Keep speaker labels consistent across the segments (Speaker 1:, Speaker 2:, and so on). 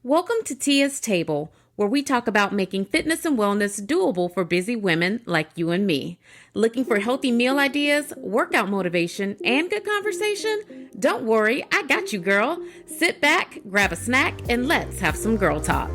Speaker 1: Welcome to Tia's Table, where we talk about making fitness and wellness doable for busy women like you and me. Looking for healthy meal ideas, workout motivation, and good conversation? Don't worry, I got you, girl. Sit back, grab a snack, and let's have some girl talk.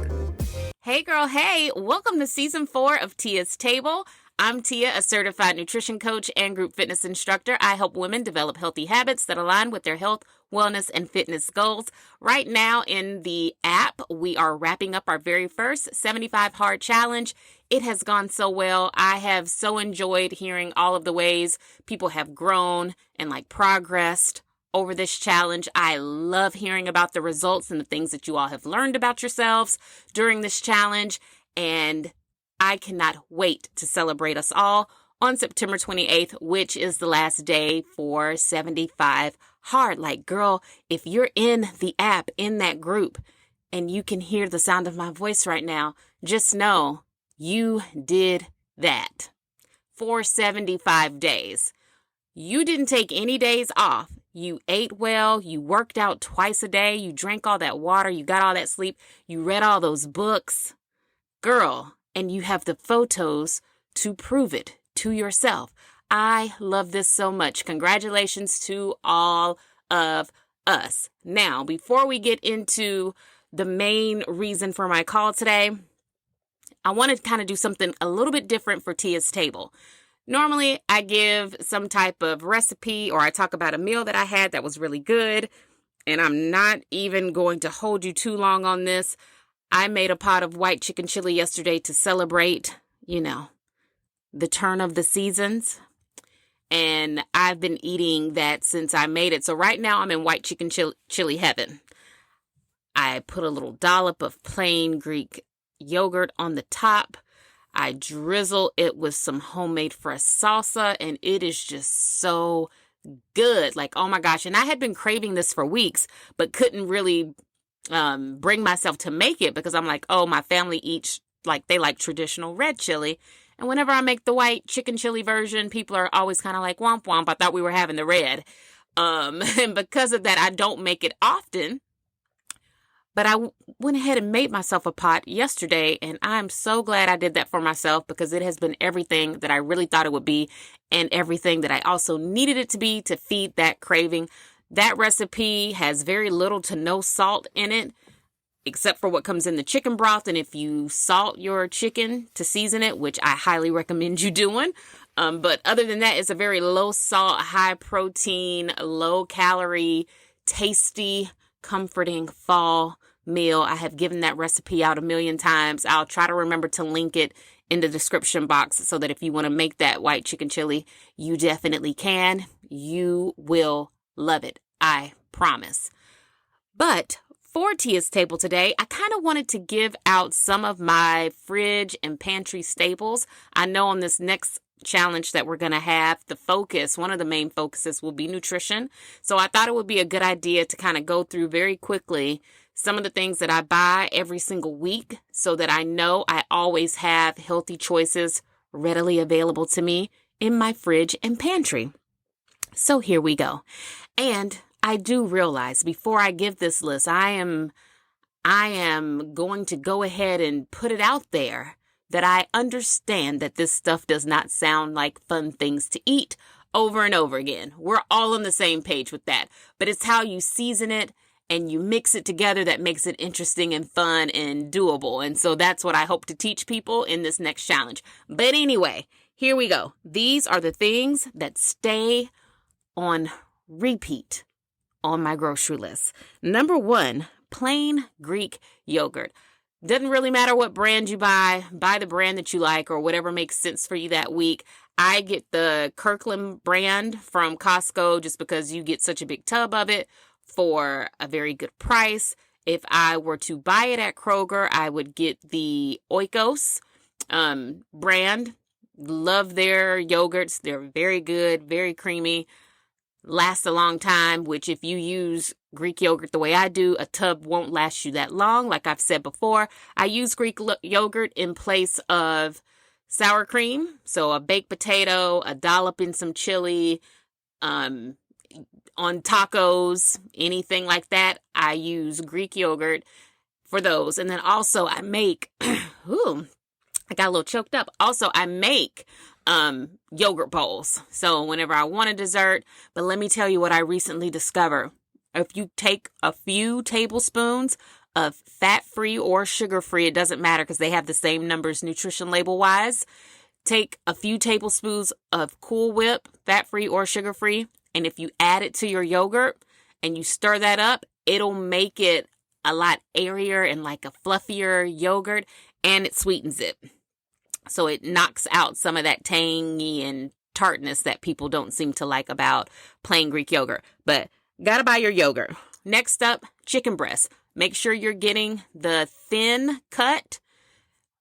Speaker 1: Hey, girl, hey, welcome to season 4 of Tia's Table. I'm Tia, a certified nutrition coach and group fitness instructor. I help women develop healthy habits that align with their health, wellness, and fitness goals. Right now in the app, we are wrapping up our very first 75 Hard Challenge. It has gone so well. I have so enjoyed hearing all of the ways people have grown and progressed over this challenge. I love hearing about the results and the things that you all have learned about yourselves during this challenge. And I cannot wait to celebrate us all on September 28th, which is the last day for 75 Hard. Girl, if you're in the app, in that group, and you can hear the sound of my voice right now, just know you did that for 75 days. You didn't take any days off. You ate well, you worked out twice a day, you drank all that water, you got all that sleep, you read all those books. Girl, and you have the photos to prove it to yourself. I love this so much. Congratulations to all of us. Now, before we get into the main reason for my call today, I want to kind of do something a little bit different for Tia's Table. Normally, I give some type of recipe or I talk about a meal that I had that was really good, and I'm not even going to hold you too long on this. I made a pot of white chicken chili yesterday to celebrate, the turn of the seasons. And I've been eating that since I made it. So right now I'm in white chicken chili heaven. I put a little dollop of plain Greek yogurt on the top. I drizzle it with some homemade fresh salsa, and it is just so good. Oh my gosh. And I had been craving this for weeks, but couldn't really bring myself to make it because I'm my family eats they like traditional red chili. And whenever I make the white chicken chili version, people are always kind of womp womp. I thought we were having the red. And because of that, I don't make it often. But I went ahead and made myself a pot yesterday, and I'm so glad I did that for myself because it has been everything that I really thought it would be and everything that I also needed it to be to feed that craving. That recipe has very little to no salt in it, except for what comes in the chicken broth. And if you salt your chicken to season it, which I highly recommend you doing. But other than that, it's a very low salt, high protein, low calorie, tasty, comforting fall meal. I have given that recipe out a million times. I'll try to remember to link it in the description box so that if you want to make that white chicken chili, you definitely can. You will love it. I promise. But for Tia's Table today, I kind of wanted to give out some of my fridge and pantry staples. I know on this next challenge that we're going to have, one of the main focuses will be nutrition. So I thought it would be a good idea to kind of go through very quickly some of the things that I buy every single week so that I know I always have healthy choices readily available to me in my fridge and pantry. So here we go. And I do realize before I give this list, I am going to go ahead and put it out there that I understand that this stuff does not sound like fun things to eat over and over again. We're all on the same page with that. But it's how you season it and you mix it together that makes it interesting and fun and doable. And so that's what I hope to teach people in this next challenge. But anyway, here we go. These are the things that stay on repeat on my grocery list. Number 1, plain Greek yogurt. Doesn't really matter what brand you buy the brand that you like or whatever makes sense for you that week. I get the Kirkland brand from Costco just because you get such a big tub of it for a very good price. If I were to buy it at Kroger, I would get the Oikos brand. Love their yogurts. They're very good, very creamy. Last a long time, which if you use Greek yogurt the way I do, a tub won't last you that long. Like I've said before, I use Greek yogurt in place of sour cream. So a baked potato, a dollop in some chili, on tacos, anything like that, I use Greek yogurt. for those. And then also I make, ooh, I got a little choked up. Also, I make yogurt bowls. So whenever I want a dessert, but let me tell you what I recently discovered. If you take a few tablespoons of fat-free or sugar-free, it doesn't matter because they have the same numbers nutrition label-wise. Take a few tablespoons of Cool Whip, fat-free or sugar-free, and if you add it to your yogurt and you stir that up, it'll make it a lot airier and like a fluffier yogurt, and it sweetens it. So it knocks out some of that tangy and tartness that people don't seem to like about plain Greek yogurt. But gotta buy your yogurt. Next up, chicken breast. Make sure you're getting the thin cut,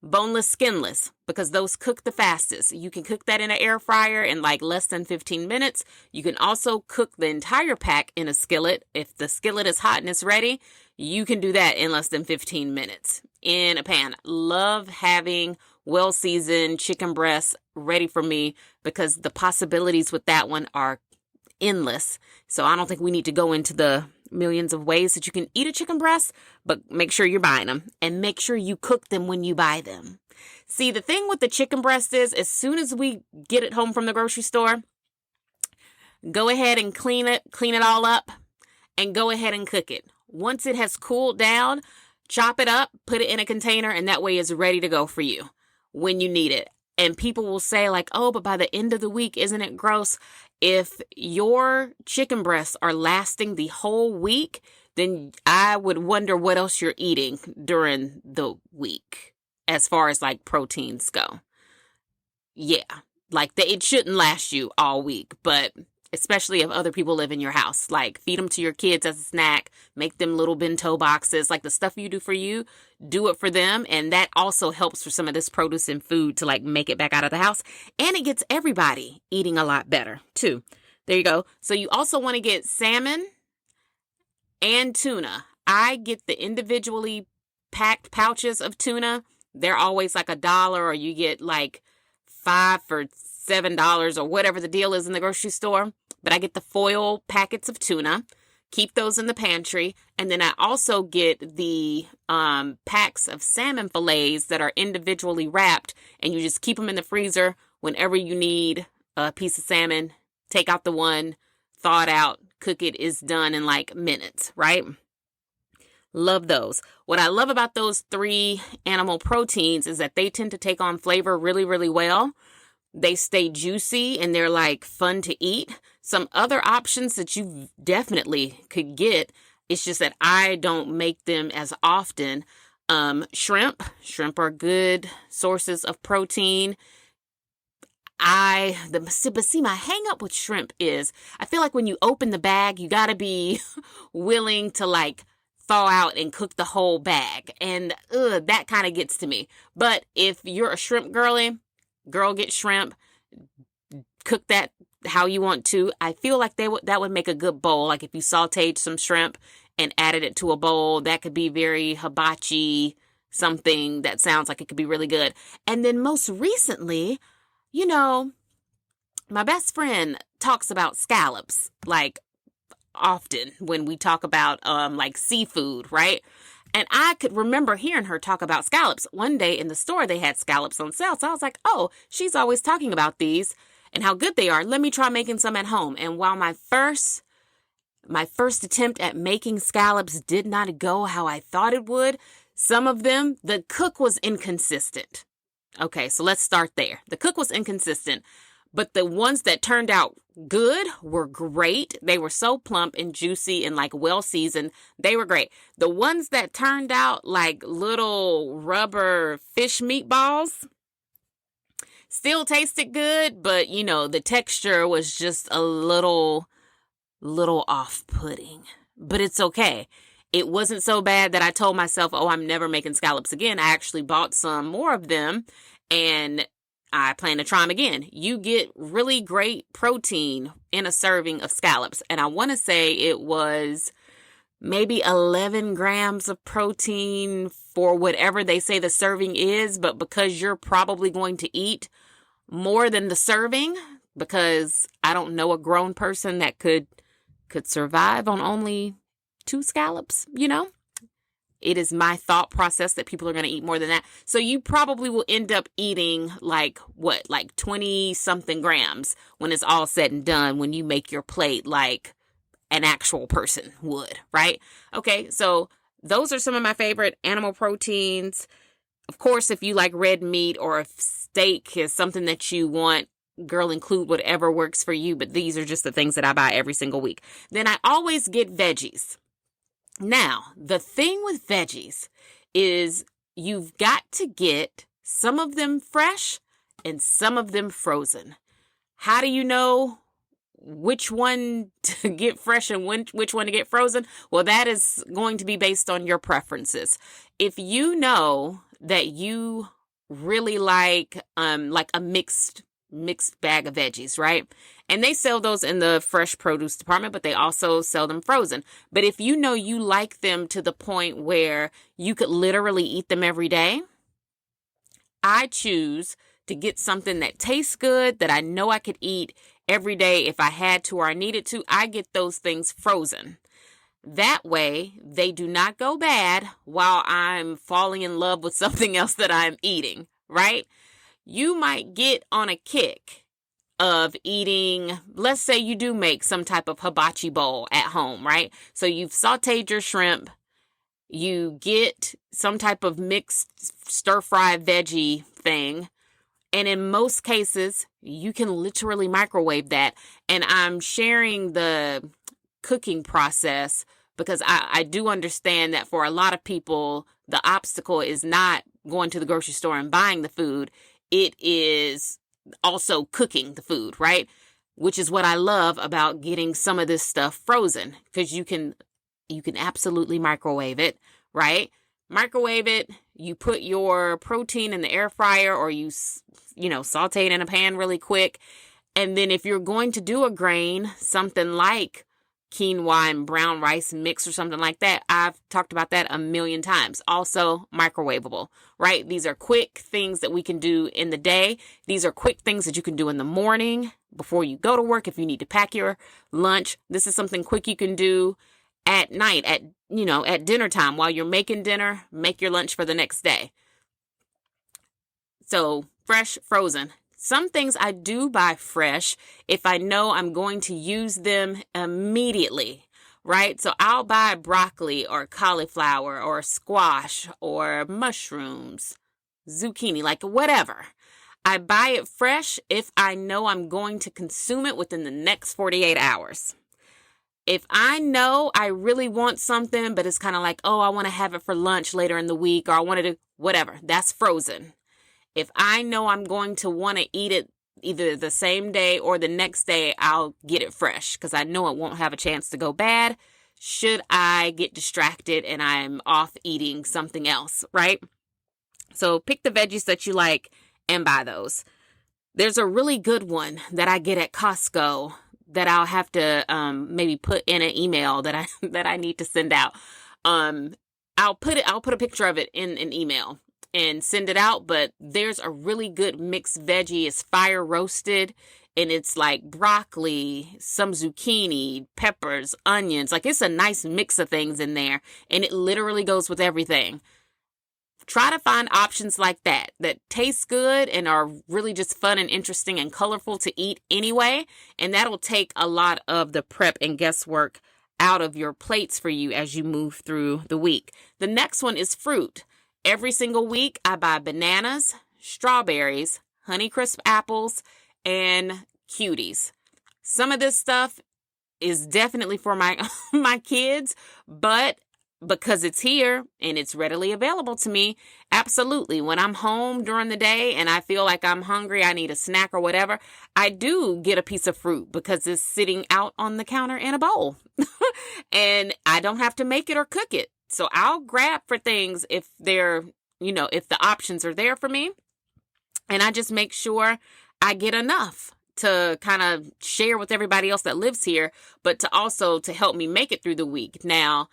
Speaker 1: boneless, skinless, because those cook the fastest. You can cook that in an air fryer in like less than 15 minutes. You can also cook the entire pack in a skillet. If the skillet is hot and it's ready, you can do that in less than 15 minutes in a pan. Love having well-seasoned chicken breasts ready for me because the possibilities with that one are endless. So I don't think we need to go into the millions of ways that you can eat a chicken breast, but make sure you're buying them and make sure you cook them when you buy them. See, the thing with the chicken breast is as soon as we get it home from the grocery store, go ahead and clean it all up and go ahead and cook it. Once it has cooled down, chop it up, put it in a container, and that way it's ready to go for you when you need it. And people will say like, oh, but by the end of the week, isn't it gross? If your chicken breasts are lasting the whole week, then I would wonder what else you're eating during the week as far as like proteins go. Yeah, like it shouldn't last you all week, but especially if other people live in your house, like feed them to your kids as a snack, make them little bento boxes, like the stuff you do for you, do it for them. And that also helps for some of this produce and food to like make it back out of the house. And it gets everybody eating a lot better too. There you go. So you also want to get salmon and tuna. I get the individually packed pouches of tuna. They're always like $1, or you get like 5 for $7 or whatever the deal is in the grocery store. But I get the foil packets of tuna, keep those in the pantry. And then I also get the packs of salmon fillets that are individually wrapped, and you just keep them in the freezer. Whenever you need a piece of salmon, take out the one, thaw it out, cook it. Is done in like minutes, right? Love those. What I love about those 3 animal proteins is that they tend to take on flavor really, really well. They stay juicy and they're like fun to eat. Some other options that you definitely could get, it's just that I don't make them as often. Shrimp are good sources of protein. But see, my hang up with shrimp is I feel like when you open the bag, you got to be willing to like thaw out and cook the whole bag. And that kind of gets to me. But if you're a shrimp girly, girl, get shrimp, cook that how you want to. I feel like that would make a good bowl. Like if you sauteed some shrimp and added it to a bowl, that could be very hibachi, something that sounds like it could be really good. And then most recently, my best friend talks about scallops, like often when we talk about like seafood, right? And I could remember hearing her talk about scallops. One day in the store, they had scallops on sale. So I was like, oh, she's always talking about these and how good they are. Let me try making some at home. And while my first attempt at making scallops did not go how I thought it would, some of them, the cook was inconsistent. Okay, so let's start there. The cook was inconsistent, but the ones that turned out good were great. They were so plump and juicy and like well seasoned. They were great. The ones that turned out like little rubber fish meatballs still tasted good, but the texture was just a little off-putting. But it's okay. It wasn't so bad that I told myself, oh, I'm never making scallops again. I actually bought some more of them and I plan to try them again. You get really great protein in a serving of scallops. And I want to say it was maybe 11 grams of protein for whatever they say the serving is. But because you're probably going to eat more than the serving, because I don't know a grown person that could survive on only 2 scallops, it is my thought process that people are going to eat more than that. So you probably will end up eating like 20 something grams when it's all said and done, when you make your plate like an actual person would, right? Okay, so those are some of my favorite animal proteins. Of course, if you like red meat or if steak is something that you want, girl, include whatever works for you. But these are just the things that I buy every single week. Then I always get veggies. Now, the thing with veggies is you've got to get some of them fresh and some of them frozen. How do you know which one to get fresh and which one to get frozen? Well, that is going to be based on your preferences. If you know that you really like a mixed bag of veggies, right? And they sell those in the fresh produce department, but they also sell them frozen. But if you know you like them to the point where you could literally eat them every day, I choose to get something that tastes good, that I know I could eat every day if I had to or I needed to. I get those things frozen. That way, they do not go bad while I'm falling in love with something else that I'm eating, right? You might get on a kick of eating, let's say you do make some type of hibachi bowl at home, right? So you've sauteed your shrimp, you get some type of mixed stir-fry veggie thing, and in most cases, you can literally microwave that. And I'm sharing the cooking process because I do understand that for a lot of people, the obstacle is not going to the grocery store and buying the food. It is also cooking the food, right? Which is what I love about getting some of this stuff frozen, because you can absolutely microwave it, right? Microwave it, you put your protein in the air fryer, or you saute it in a pan really quick. And then if you're going to do a grain, something like quinoa and brown rice mix or something like that, I've talked about that a million times. Also microwavable, right? These are quick things that we can do in the day. These are quick things that you can do in the morning before you go to work. If you need to pack your lunch, this is something quick you can do at night, at dinner time. While you're making dinner, make your lunch for the next day. So fresh, frozen. Some things I do buy fresh if I know I'm going to use them immediately, right? So I'll buy broccoli or cauliflower or squash or mushrooms, zucchini, like whatever. I buy it fresh if I know I'm going to consume it within the next 48 hours. If I know I really want something, but it's kind of like, oh, I want to have it for lunch later in the week, or I want to do whatever, that's frozen. If I know I'm going to want to eat it either the same day or the next day, I'll get it fresh because I know it won't have a chance to go bad should I get distracted and I'm off eating something else, right? So pick the veggies that you like and buy those. There's a really good one that I get at Costco that I'll have to maybe put in an email that I need to send out. I'll put a picture of it in an email and send it out, but there's a really good mixed veggie. It's fire roasted, and it's like broccoli, some zucchini, peppers, onions. Like, it's a nice mix of things in there, and it literally goes with everything. Try to find options like that taste good and are really just fun and interesting and colorful to eat anyway, and that'll take a lot of the prep and guesswork out of your plates for you as you move through the week. The next one is fruit. Every single week, I buy bananas, strawberries, Honeycrisp apples, and cuties. Some of this stuff is definitely for my kids, but because it's here and it's readily available to me, absolutely. When I'm home during the day and I feel like I'm hungry, I need a snack or whatever, I do get a piece of fruit because it's sitting out on the counter in a bowl. And I don't have to make it or cook it. So I'll grab for things if if the options are there for me. And I just make sure I get enough to kind of share with everybody else that lives here, but to help me make it through the week. Now,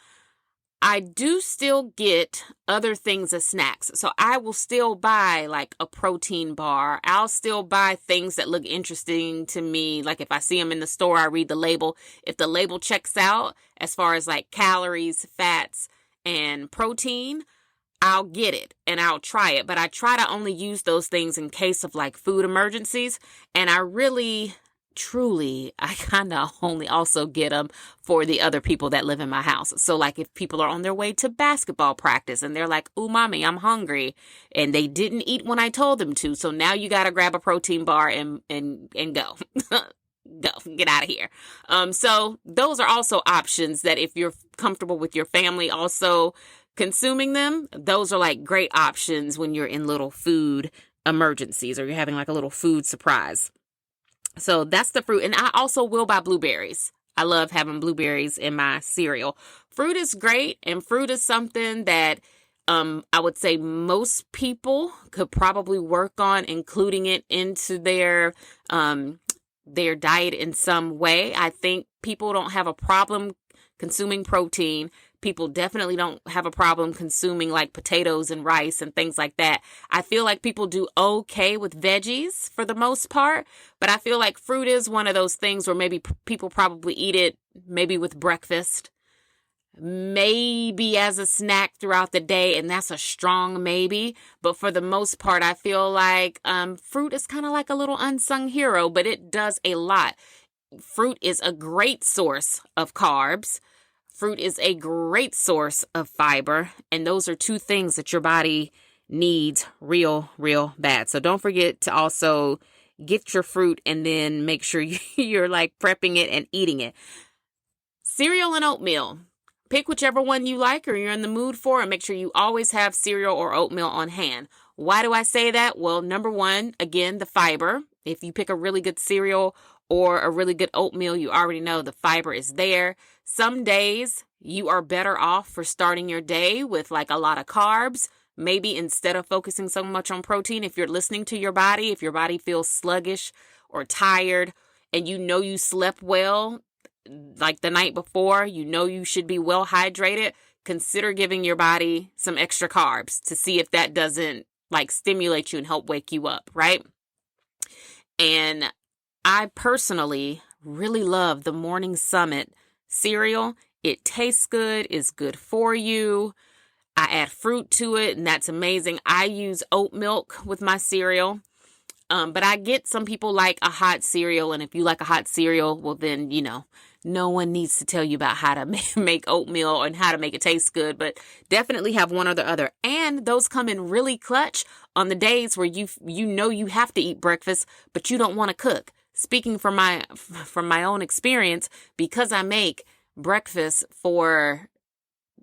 Speaker 1: I do still get other things as snacks. So I will still buy like a protein bar. I'll still buy things that look interesting to me. Like if I see them in the store, I read the label. If the label checks out as far as like calories, fats, and protein, I'll get it and I'll try it. But I try to only use those things in case of like food emergencies. And I really, truly, I kind of only also get them for the other people that live in my house. So like if people are on their way to basketball practice and they're like, "Ooh, mommy, I'm hungry," and they didn't eat when I told them to. So now you got to grab a protein bar and go. Go, get out of here. So those are also options that if you're comfortable with your family also consuming them, those are like great options when you're in little food emergencies or you're having like a little food surprise. So that's the fruit. And I also will buy blueberries. I love having blueberries in my cereal. Fruit is great, and fruit is something that I would say most people could probably work on including it into their diet in some way. I think people don't have a problem consuming protein. People definitely don't have a problem consuming like potatoes and rice and things like that. I feel like people do okay with veggies for the most part, but I feel like fruit is one of those things where maybe people probably eat it maybe with breakfast, maybe as a snack throughout the day, and that's a strong maybe. But for the most part, I feel like fruit is kind of like a little unsung hero, but it does a lot. Fruit is a great source of carbs. Fruit is a great source of fiber, and those are two things that your body needs real, real bad. So don't forget to also get your fruit and then make sure you're like prepping it and eating it. Cereal and oatmeal. Pick whichever one you like or you're in the mood for, and make sure you always have cereal or oatmeal on hand. Why do I say that? Well, number one, again, the fiber. If you pick a really good cereal or a really good oatmeal, you already know the fiber is there. Some days you are better off for starting your day with like a lot of carbs. Maybe instead of focusing so much on protein, if you're listening to your body, if your body feels sluggish or tired and you know you slept well, like the night before, you know you should be well hydrated, consider giving your body some extra carbs to see if that doesn't like stimulate you and help wake you up, right? And I personally really love the Morning Summit cereal. It tastes good, it's good for you. I add fruit to it, and that's amazing. I use oat milk with my cereal. But I get some people like a hot cereal, and if you like a hot cereal, well then, no one needs to tell you about how to make oatmeal and how to make it taste good, but definitely have one or the other. And those come in really clutch on the days where you know you have to eat breakfast, but you don't want to cook. Speaking from my own experience, because I make breakfast for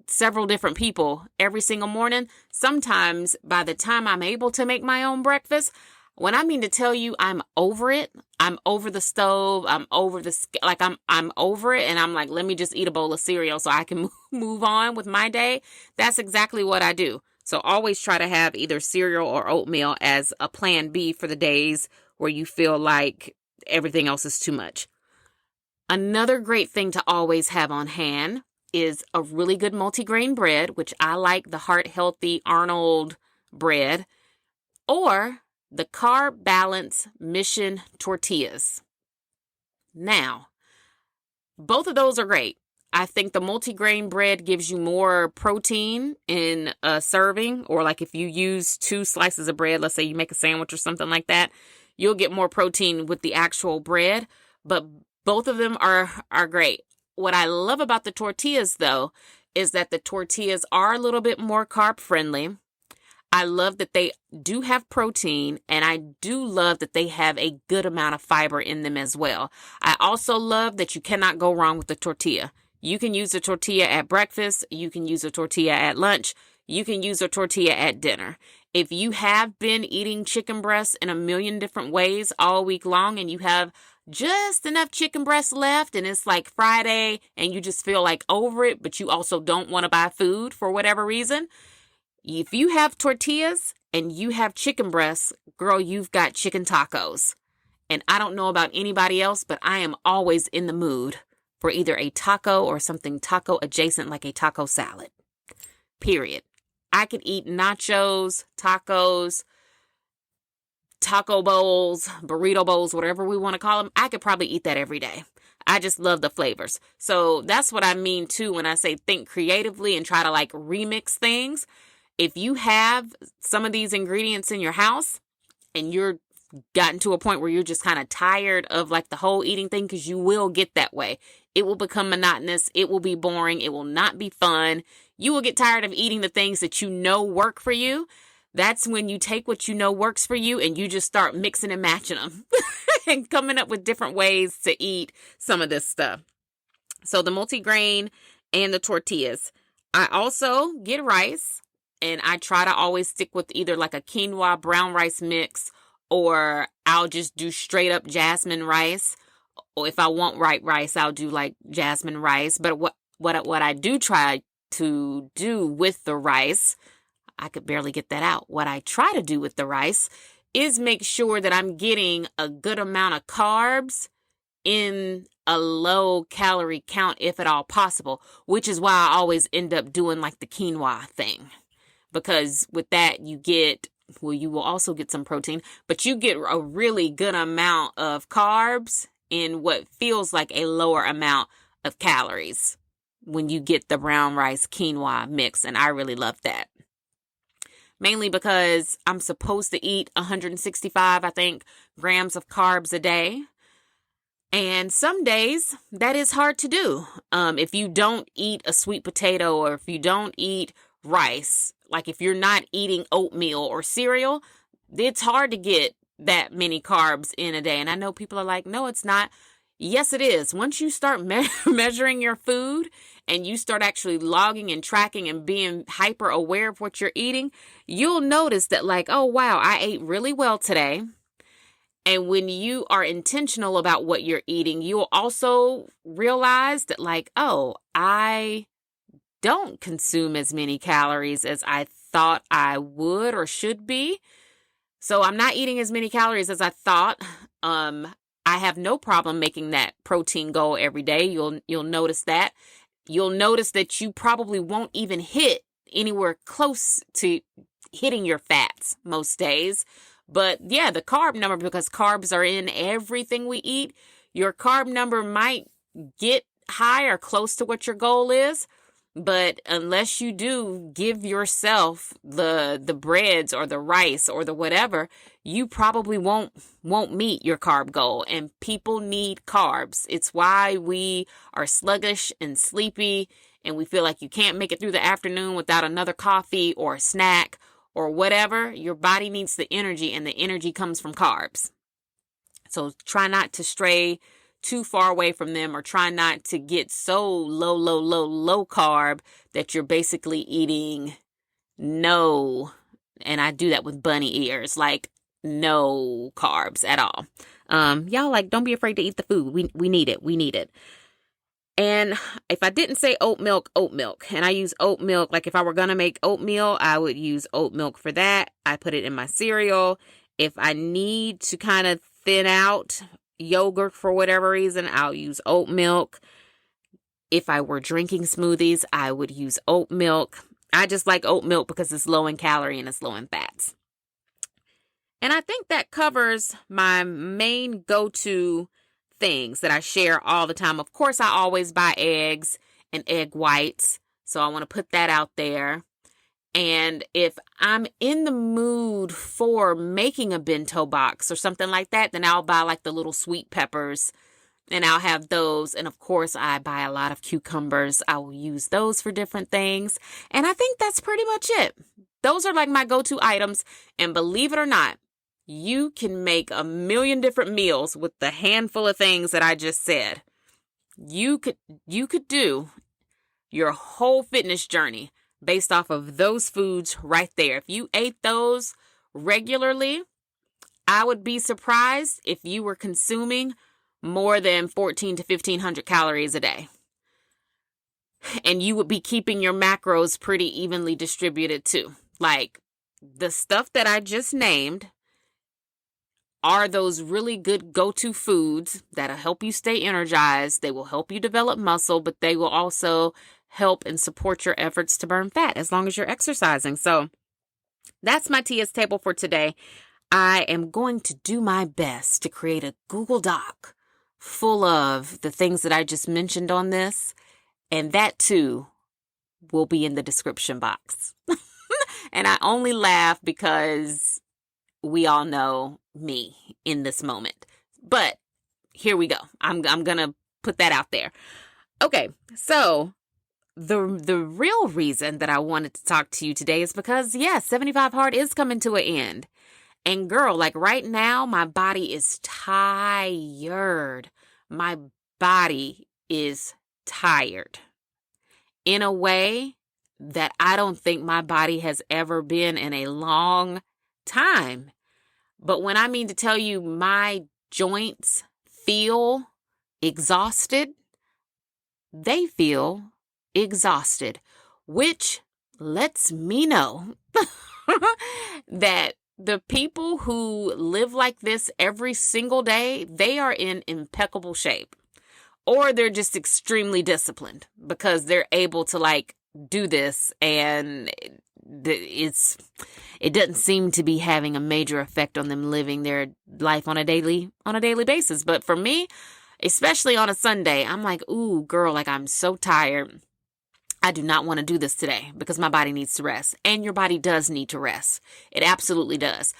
Speaker 1: several different people every single morning, sometimes by the time I'm able to make my own breakfast, when I mean to tell you I'm over it, I'm over the stove, I'm over I'm over it, and I'm like, let me just eat a bowl of cereal so I can move on with my day. That's exactly what I do. So always try to have either cereal or oatmeal as a plan B for the days where you feel like everything else is too much. Another great thing to always have on hand is a really good multigrain bread, which I like the Heart Healthy Arnold bread, or the Carb Balance Mission tortillas. Now, both of those are great. I think the multigrain bread gives you more protein in a serving, or like if you use 2 slices of bread, let's say you make a sandwich or something like that, you'll get more protein with the actual bread, but both of them are great. What I love about the tortillas, though, is that the tortillas are a little bit more carb friendly. I love that they do have protein, and I do love that they have a good amount of fiber in them as well. I also love that you cannot go wrong with the tortilla. You can use a tortilla at breakfast. You can use a tortilla at lunch. You can use a tortilla at dinner. If you have been eating chicken breasts in a million different ways all week long and you have just enough chicken breast left and it's like Friday and you just feel like over it, but you also don't want to buy food for whatever reason, if you have tortillas and you have chicken breasts, girl, you've got chicken tacos. And I don't know about anybody else, but I am always in the mood for either a taco or something taco adjacent like a taco salad. Period. I could eat nachos, tacos, taco bowls, burrito bowls, whatever we want to call them. I could probably eat that every day. I just love the flavors. So that's what I mean too when I say think creatively and try to like remix things. If you have some of these ingredients in your house and you're gotten to a point where you're just kind of tired of like the whole eating thing, because you will get that way. It will become monotonous. It will be boring. It will not be fun. You will get tired of eating the things that you know work for you. That's when you take what you know works for you and you just start mixing and matching them and coming up with different ways to eat some of this stuff. So the multigrain and the tortillas. I also get rice, and I try to always stick with either like a quinoa brown rice mix, or I'll just do straight up jasmine rice. Or if I want white rice, I'll do like jasmine rice. But what I do try to do with the rice, I could barely get that out. What I try to do with the rice is make sure that I'm getting a good amount of carbs in a low calorie count, if at all possible, which is why I always end up doing like the quinoa thing. Because with that, you will also get some protein, but you get a really good amount of carbs in what feels like a lower amount of calories when you get the brown rice quinoa mix. And I really love that. Mainly because I'm supposed to eat 165, I think, grams of carbs a day. And some days that is hard to do. If you don't eat a sweet potato, or if you don't eat rice, like if you're not eating oatmeal or cereal, it's hard to get that many carbs in a day. And I know people are like, no, it's not. Yes, it is. Once you start measuring your food and you start actually logging and tracking and being hyper aware of what you're eating, you'll notice that like, oh, wow, I ate really well today. And when you are intentional about what you're eating, you'll also realize that like, oh, I don't consume as many calories as I thought I would or should be. So I'm not eating as many calories as I thought. I have no problem making that protein goal every day. You'll notice that. You'll notice that you probably won't even hit anywhere close to hitting your fats most days. But yeah, the carb number, because carbs are in everything we eat, your carb number might get high or close to what your goal is. But unless you do give yourself the breads or the rice or the whatever, you probably won't meet your carb goal. And people need carbs. It's why we are sluggish and sleepy, and we feel like you can't make it through the afternoon without another coffee or a snack or whatever. Your body needs the energy, and the energy comes from carbs. So try not to stray too far away from them, or try not to get so low carb that you're basically eating no, and I do that with bunny ears, like no carbs at all. Y'all, like, don't be afraid to eat the food. We need it. And if I didn't say oat milk, and I use oat milk, like if I were going to make oatmeal, I would use oat milk for that. I put it in my cereal. If I need to kind of thin out yogurt for whatever reason, I'll use oat milk. If I were drinking smoothies, I would use oat milk. I just like oat milk because it's low in calorie and it's low in fats. And I think that covers my main go-to things that I share all the time. Of course, I always buy eggs and egg whites, so I want to put that out there. And if I'm in the mood for making a bento box or something like that, then I'll buy like the little sweet peppers and I'll have those. And of course, I buy a lot of cucumbers. I will use those for different things. And I think that's pretty much it. Those are like my go-to items. And believe it or not, you can make a million different meals with the handful of things that I just said. You could do your whole fitness journey based off of those foods right there. If you ate those regularly, I would be surprised if you were consuming more than 1,400 to 1,500 calories a day. And you would be keeping your macros pretty evenly distributed too. Like the stuff that I just named are those really good go-to foods that'll help you stay energized. They will help you develop muscle, but they will also help and support your efforts to burn fat as long as you're exercising. So that's my Tia's Table for today. I am going to do my best to create a Google Doc full of the things that I just mentioned on this. And that too will be in the description box. And I only laugh because we all know me in this moment. But here we go. I'm going to put that out there. Okay, so the real reason that I wanted to talk to you today is because, 75 Hard is coming to an end. And girl, like right now, my body is tired. My body is tired in a way that I don't think my body has ever been in a long time. But when I mean to tell you my joints feel exhausted, they feel exhausted, which lets me know that the people who live like this every single day, they are in impeccable shape, or they're just extremely disciplined because they're able to like do this, and it doesn't seem to be having a major effect on them living their life on a daily basis. But for me, especially on a Sunday, I'm like, ooh, girl, like I'm so tired. I do not want to do this today because my body needs to rest. And your body does need to rest. It absolutely does.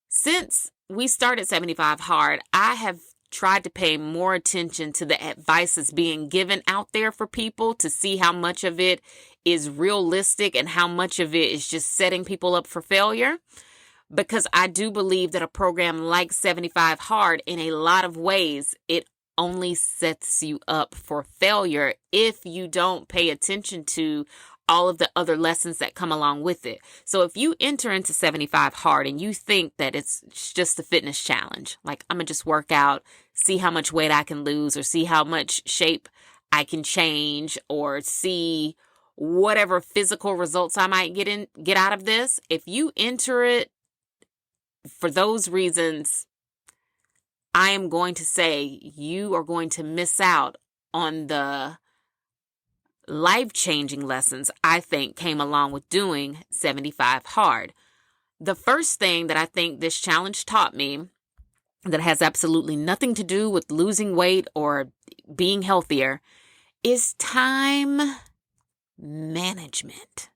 Speaker 1: Since we started 75 Hard, I have tried to pay more attention to the advice that's being given out there for people to see how much of it is realistic and how much of it is just setting people up for failure. Because I do believe that a program like 75 Hard, in a lot of ways, it only sets you up for failure if you don't pay attention to all of the other lessons that come along with it. So if you enter into 75 Hard and you think that it's just a fitness challenge, like I'm gonna just work out, see how much weight I can lose, or see how much shape I can change, or see whatever physical results I might get out of this, if you enter it for those reasons, I am going to say you are going to miss out on the life-changing lessons I think came along with doing 75 Hard. The first thing that I think this challenge taught me that has absolutely nothing to do with losing weight or being healthier is time management.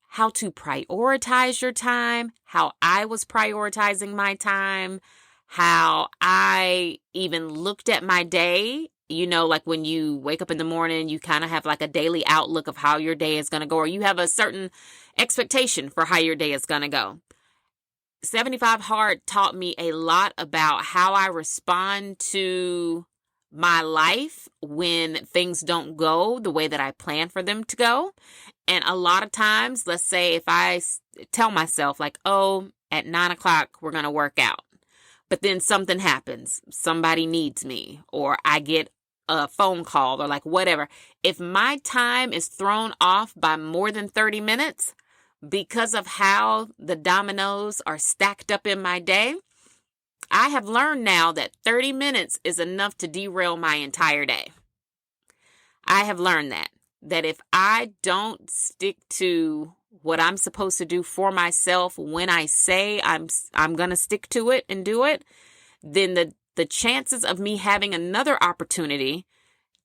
Speaker 1: How to prioritize your time, how I was prioritizing my time, how I even looked at my day. You know, like when you wake up in the morning, you kind of have like a daily outlook of how your day is going to go, or you have a certain expectation for how your day is going to go. 75 Hard taught me a lot about how I respond to my life when things don't go the way that I plan for them to go. And a lot of times, let's say if I tell myself like, oh, at 9:00, we're going to work out. But then something happens. Somebody needs me, or I get a phone call, or like whatever. If my time is thrown off by more than 30 minutes because of how the dominoes are stacked up in my day, I have learned now that 30 minutes is enough to derail my entire day. I have learned that if I don't stick to what I'm supposed to do for myself when I say I'm going to stick to it and do it, then the chances of me having another opportunity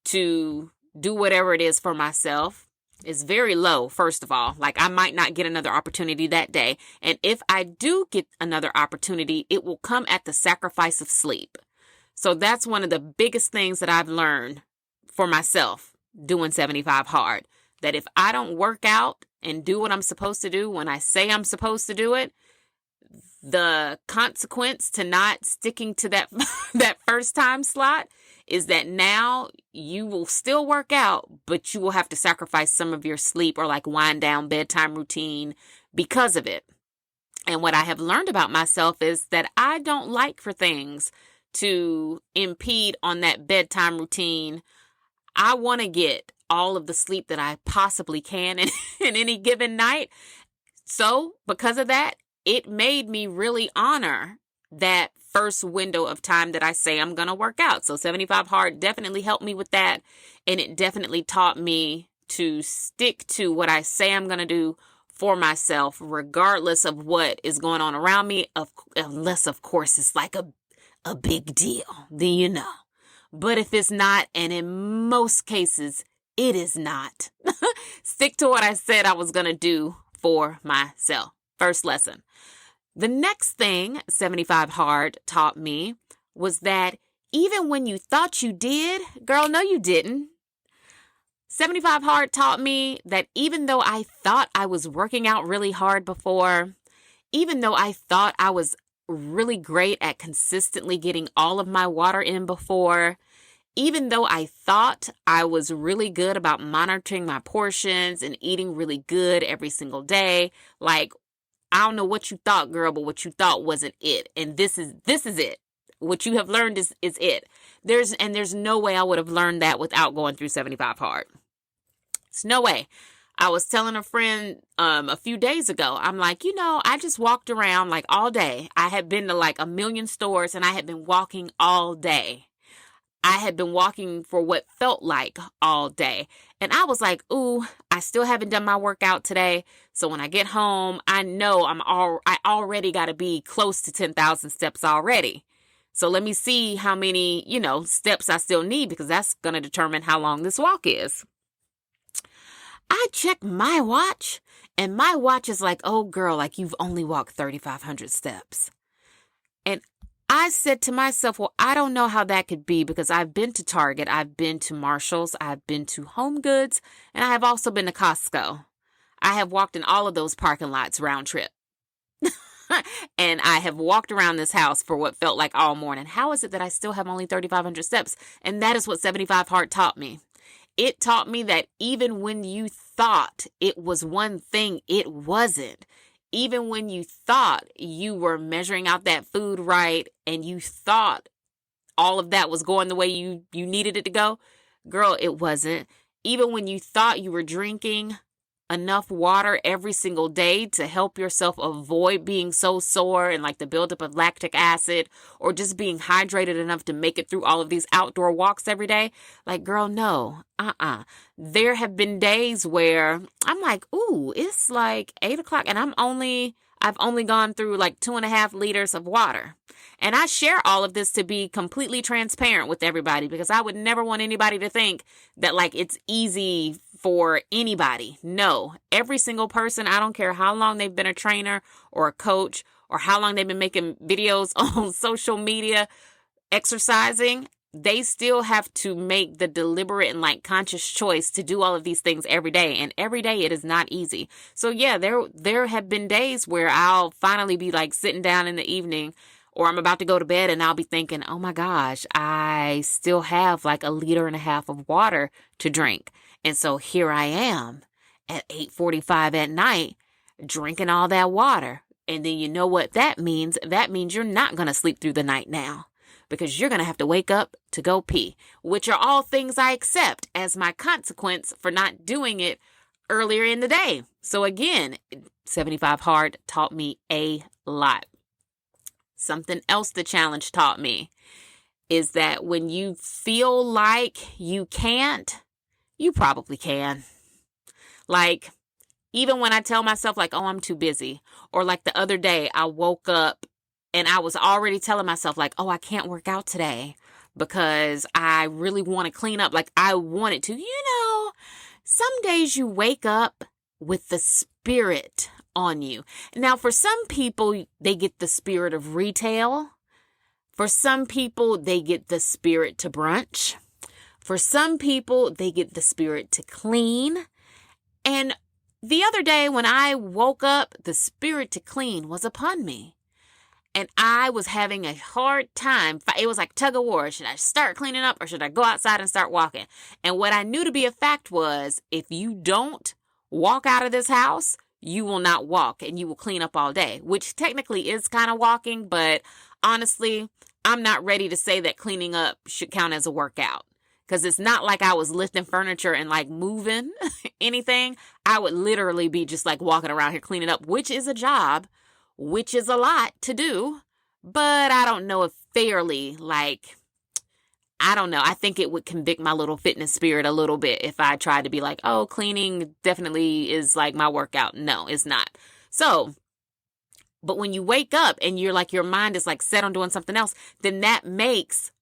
Speaker 1: to do whatever it is for myself is very low, first of all. Like I might not get another opportunity that day. And if I do get another opportunity, it will come at the sacrifice of sleep. So that's one of the biggest things that I've learned for myself doing 75 Hard. That if I don't work out and do what I'm supposed to do when I say I'm supposed to do it, the consequence to not sticking to that that first time slot is that now you will still work out, but you will have to sacrifice some of your sleep or like wind down bedtime routine because of it. And what I have learned about myself is that I don't like for things to impede on that bedtime routine. I want to get all of the sleep that I possibly can in any given night. So because of that, it made me really honor that first window of time that I say I'm going to work out. So 75 Hard definitely helped me with that. And it definitely taught me to stick to what I say I'm going to do for myself, regardless of what is going on around me, unless, of course, it's like a a big deal, then you know. But if it's not, and in most cases, it is not, stick to what I said I was going to do for myself. First lesson. The next thing 75 Hard taught me was that even when you thought you did, girl, no, you didn't. 75 Hard taught me that even though I thought I was working out really hard before, even though I thought I was really great at consistently getting all of my water in before, even though I thought I was really good about monitoring my portions and eating really good every single day, like, I don't know what you thought, girl, but what you thought wasn't it. And this is it. What you have learned is it. There's no way I would have learned that without going through 75 Hard. It's no way. I was telling a friend a few days ago, I'm like, I just walked around like all day. I had been to like 1 million stores and I had been walking all day. I had been walking for what felt like all day. And I was like, ooh, I still haven't done my workout today. So when I get home, I know I already got to be close to 10,000 steps already. So let me see how many, steps I still need, because that's going to determine how long this walk is. I checked my watch and my watch is like, oh girl, like you've only walked 3,500 steps. And I said to myself, well, I don't know how that could be, because I've been to Target, I've been to Marshall's, I've been to Home Goods, and I have also been to Costco. I have walked in all of those parking lots round trip. And I have walked around this house for what felt like all morning. How is it that I still have only 3,500 steps? And that is what 75 Hard taught me. It taught me that even when you thought it was one thing, it wasn't. Even when you thought you were measuring out that food right and you thought all of that was going the way you needed it to go, girl, it wasn't. Even when you thought you were drinking enough water every single day to help yourself avoid being so sore and like the buildup of lactic acid, or just being hydrated enough to make it through all of these outdoor walks every day, like, girl, no, There have been days where I'm like, ooh, it's like 8:00 and I've only gone through like 2.5 liters of water. And I share all of this to be completely transparent with everybody, because I would never want anybody to think that like it's easy for anybody. No, every single person, I don't care how long they've been a trainer or a coach or how long they've been making videos on social media exercising, they still have to make the deliberate and like conscious choice to do all of these things every day. And every day it is not easy. So yeah, there have been days where I'll finally be like sitting down in the evening, or I'm about to go to bed, and I'll be thinking, oh my gosh, I still have like 1.5 liters of water to drink. And so here I am at 8:45 at night, drinking all that water. And then you know what that means? That means you're not going to sleep through the night now, because you're going to have to wake up to go pee, which are all things I accept as my consequence for not doing it earlier in the day. So again, 75 Hard taught me a lot. Something else the challenge taught me is that when you feel like you can't, you probably can. Like, even when I tell myself like, oh, I'm too busy, or like the other day I woke up and I was already telling myself like, oh, I can't work out today because I really want to clean up. Like I wanted to, some days you wake up with the spirit on you. Now, for some people, they get the spirit of retail. For some people, they get the spirit to brunch. For some people, they get the spirit to clean. And the other day when I woke up, the spirit to clean was upon me. And I was having a hard time. It was like tug of war. Should I start cleaning up or should I go outside and start walking? And what I knew to be a fact was, if you don't walk out of this house, you will not walk and you will clean up all day, which technically is kind of walking. But honestly, I'm not ready to say that cleaning up should count as a workout. Because it's not like I was lifting furniture and like moving anything. I would literally be just like walking around here cleaning up, which is a job, which is a lot to do. But I don't know if fairly, I don't know. I think it would convict my little fitness spirit a little bit if I tried to be like, oh, cleaning definitely is like my workout. No, it's not. So But when you wake up and you're like, your mind is like set on doing something else, then that makes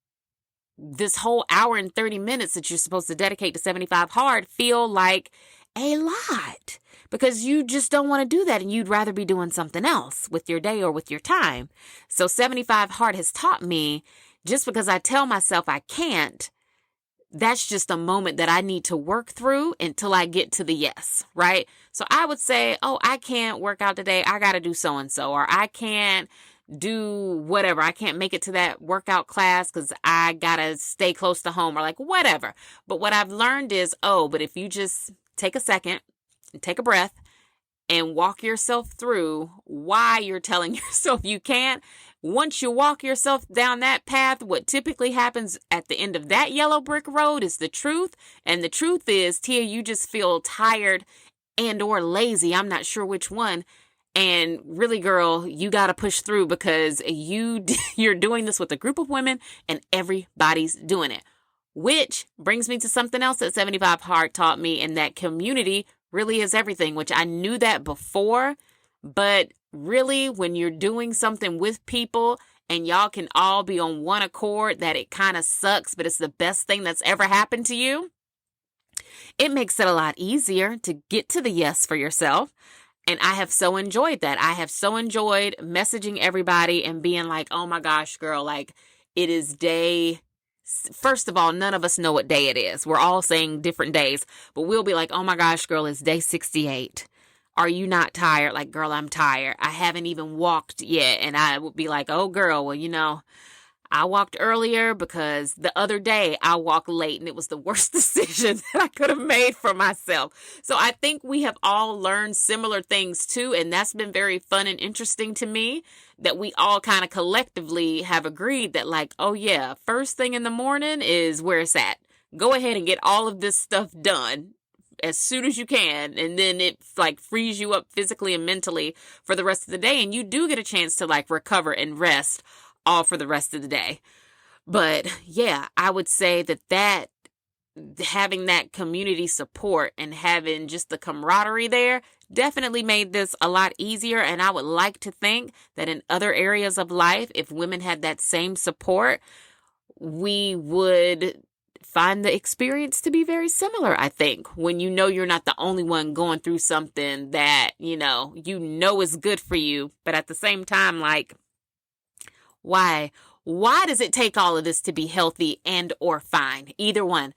Speaker 1: this whole hour and 30 minutes that you're supposed to dedicate to 75 hard feel like a lot, because you just don't want to do that and you'd rather be doing something else with your day or with your time. So 75 hard has taught me, just because I tell myself I can't, that's just a moment that I need to work through until I get to the yes, right? So I would say, oh, I can't work out today. I got to do so-and-so, or I can't do whatever. I can't make it to that workout class because I got to stay close to home, or like whatever. But what I've learned is, but if you just take a second and take a breath and walk yourself through why you're telling yourself you can't, once you walk yourself down that path, what typically happens at the end of that yellow brick road is the truth. And the truth is, Tia, you just feel tired and or lazy. I'm not sure which one. And really, girl, you got to push through, because you're doing this with a group of women and everybody's doing it. Which brings me to something else that 75 Hard taught me, and that community really is everything, which I knew that before. But really, when you're doing something with people and y'all can all be on one accord, that it kind of sucks, but it's the best thing that's ever happened to you, it makes it a lot easier to get to the yes for yourself. And I have so enjoyed that. I have so enjoyed messaging everybody and being like, oh my gosh, girl, like it is day. First of all, none of us know what day it is. We're all saying different days, but we'll be like, oh my gosh, girl, it's day 68. Are you not tired? Like, girl, I'm tired. I haven't even walked yet. And I would be like, oh girl, well, I walked earlier because the other day I walked late and it was the worst decision that I could have made for myself. So I think we have all learned similar things too. And that's been very fun and interesting to me, that we all kind of collectively have agreed that like, oh yeah, first thing in the morning is where it's at. Go ahead and get all of this stuff done as soon as you can. And then it like frees you up physically and mentally for the rest of the day. And you do get a chance to like recover and rest all for the rest of the day. But yeah, I would say that having that community support and having just the camaraderie there definitely made this a lot easier. And I would like to think that in other areas of life, if women had that same support, we would find the experience to be very similar. I think when you're not the only one going through something that, you know is good for you, but at the same time, like, why does it take all of this to be healthy and or fine? Either one.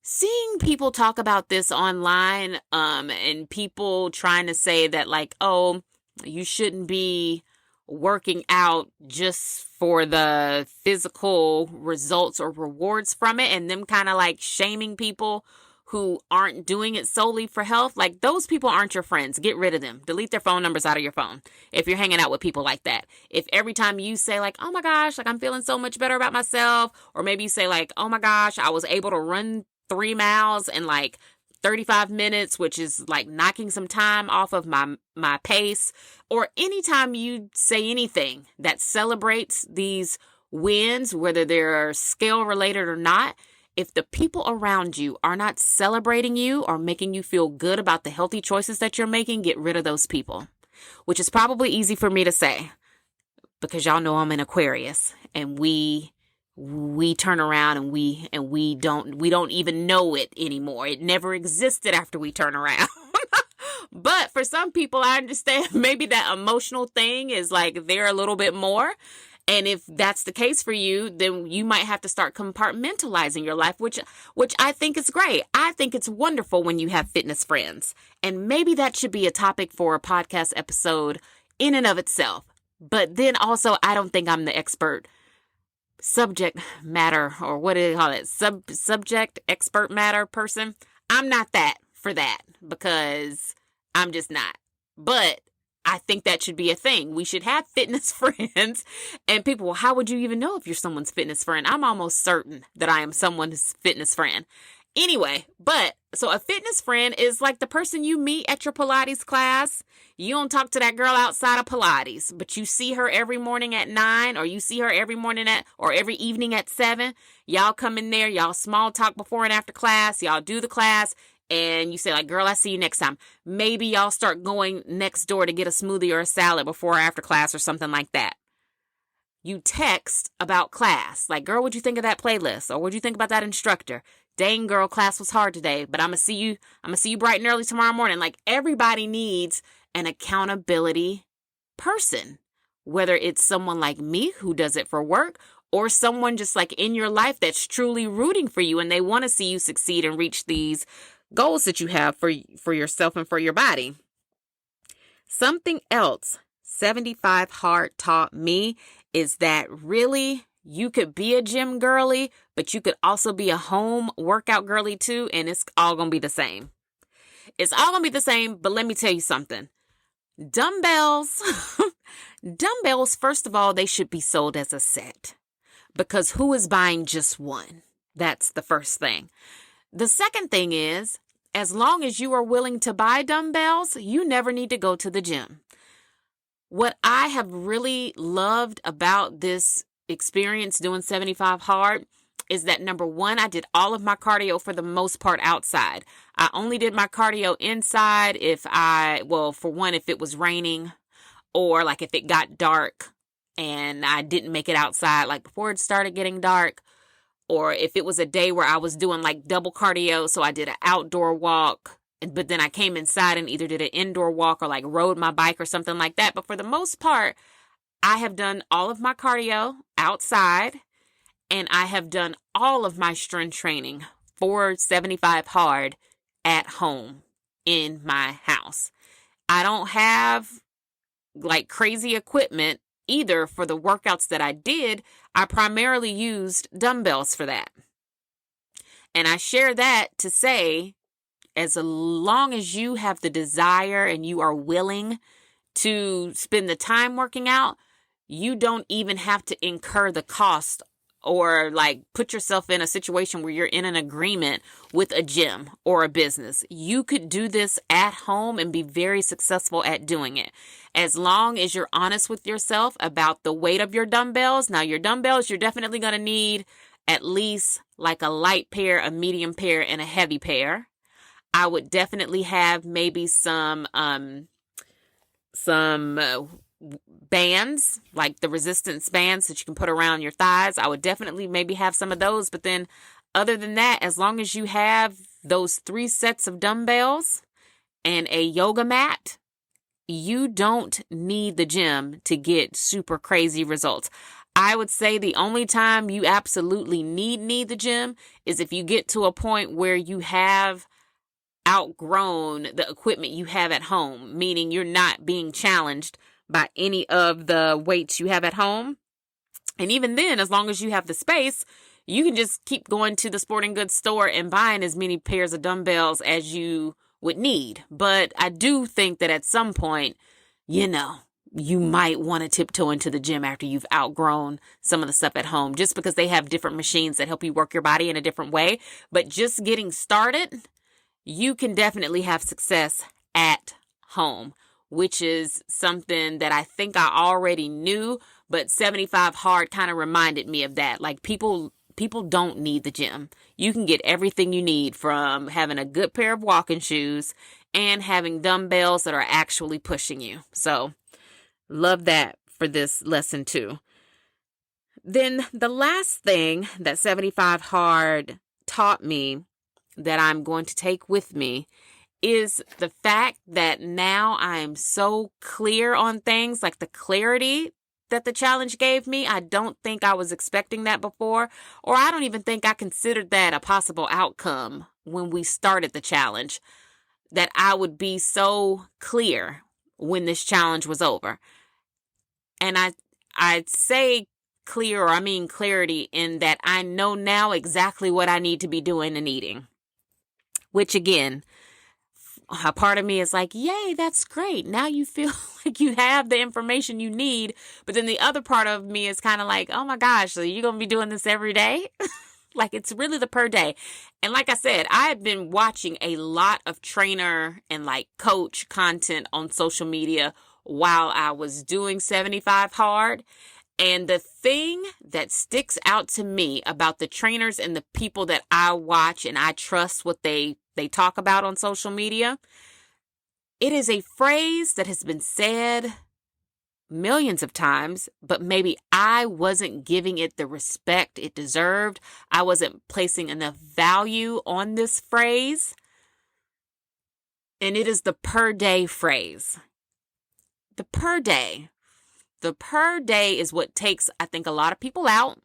Speaker 1: Seeing people talk about this online, and people trying to say that like, oh, you shouldn't be working out just for the physical results or rewards from it, and them kind of like shaming people who aren't doing it solely for health. Like, those people aren't your friends. Get rid of them. Delete their phone numbers out of your phone if you're hanging out with people like that. If every time you say like, oh my gosh, like I'm feeling so much better about myself, or maybe you say like, oh my gosh, I was able to run 3 miles in like 35 minutes, which is like knocking some time off of my pace, or anytime you say anything that celebrates these wins, whether they're scale related or not, if the people around you are not celebrating you or making you feel good about the healthy choices that you're making, get rid of those people. Which is probably easy for me to say, because y'all know I'm an Aquarius, and we turn around and we don't even know it anymore. It never existed after we turn around. But for some people, I understand maybe that emotional thing is like they're a little bit more. And if that's the case for you, then you might have to start compartmentalizing your life, which I think is great. I think it's wonderful when you have fitness friends. And maybe that should be a topic for a podcast episode in and of itself. But then also, I don't think I'm the expert subject matter, or what do they call it? Subject expert matter person. I'm not that for that, because I'm just not. But I think that should be a thing. We should have fitness friends. And people, well, how would you even know if you're someone's fitness friend? I'm almost certain that I am someone's fitness friend. Anyway, so a fitness friend is like the person you meet at your Pilates class. You don't talk to that girl outside of Pilates, but you see her every morning at 9, or you see her every morning or every evening at 7. Y'all come in there, y'all small talk before and after class. Y'all do the class. and you say like, girl, I see you next time. Maybe y'all start going next door to get a smoothie or a salad before or after class or something like that. You text about class. Like, girl, what'd you think of that playlist? Or what'd you think about that instructor? Dang, girl, class was hard today, but I'm going to see you bright and early tomorrow morning. Like, everybody needs an accountability person, whether it's someone like me who does it for work or someone just like in your life that's truly rooting for you and they want to see you succeed and reach these goals that you have for yourself and for your body. Something else 75 Hard taught me is that really you could be a gym girly, but you could also be a home workout girly too, and it's all going to be the same. It's all going to be the same, but let me tell you something. Dumbbells, first of all, they should be sold as a set because who is buying just one? That's the first thing. The second thing is, as long as you are willing to buy dumbbells, you never need to go to the gym. What I have really loved about this experience doing 75 Hard is that number one, I did all of my cardio for the most part outside. I only did my cardio inside if it was raining or like if it got dark and I didn't make it outside like before it started getting dark, or if it was a day where I was doing like double cardio, so I did an outdoor walk, but then I came inside and either did an indoor walk or like rode my bike or something like that. But for the most part, I have done all of my cardio outside and I have done all of my strength training for 75 Hard at home in my house. I don't have like crazy equipment either for the workouts that I did. I primarily used dumbbells for that. And I share that to say, as long as you have the desire and you are willing to spend the time working out, you don't even have to incur the cost or like put yourself in a situation where you're in an agreement with a gym or a business. You could do this at home and be very successful at doing it. As long as you're honest with yourself about the weight of your dumbbells. Now, your dumbbells, you're definitely going to need at least like a light pair, a medium pair, and a heavy pair. I would definitely have maybe some bands, like the resistance bands that you can put around your thighs. I would definitely maybe have some of those. But then other than that, as long as you have those 3 sets of dumbbells and a yoga mat, you don't need the gym to get super crazy results. I would say the only time you absolutely need the gym is if you get to a point where you have outgrown the equipment you have at home, meaning you're not being challenged by any of the weights you have at home. And even then, as long as you have the space, you can just keep going to the sporting goods store and buying as many pairs of dumbbells as you would need. But I do think that at some point, you might want to tiptoe into the gym after you've outgrown some of the stuff at home, just because they have different machines that help you work your body in a different way. But just getting started, you can definitely have success at home, which is something that I think I already knew, but 75 Hard kind of reminded me of that. Like people don't need the gym. You can get everything you need from having a good pair of walking shoes and having dumbbells that are actually pushing you. So love that for this lesson too. Then the last thing that 75 Hard taught me that I'm going to take with me is the fact that now I am so clear on things, like the clarity that the challenge gave me. I don't think I was expecting that before, or I don't even think I considered that a possible outcome when we started the challenge, that I would be so clear when this challenge was over. And I'd say clear, or I mean clarity, in that I know now exactly what I need to be doing and eating, which again, a part of me is like, yay, that's great. Now you feel like you have the information you need. But then the other part of me is kind of like, oh my gosh, so you're going to be doing this every day? Like, it's really the per day. And like I said, I had been watching a lot of trainer and like coach content on social media while I was doing 75 Hard. And the thing that sticks out to me about the trainers and the people that I watch and I trust what they they talk about on social media. It is a phrase that has been said millions of times, but maybe I wasn't giving it the respect it deserved. I wasn't placing enough value on this phrase. And it is the per day phrase. The per day. The per day is what takes, I think, a lot of people out.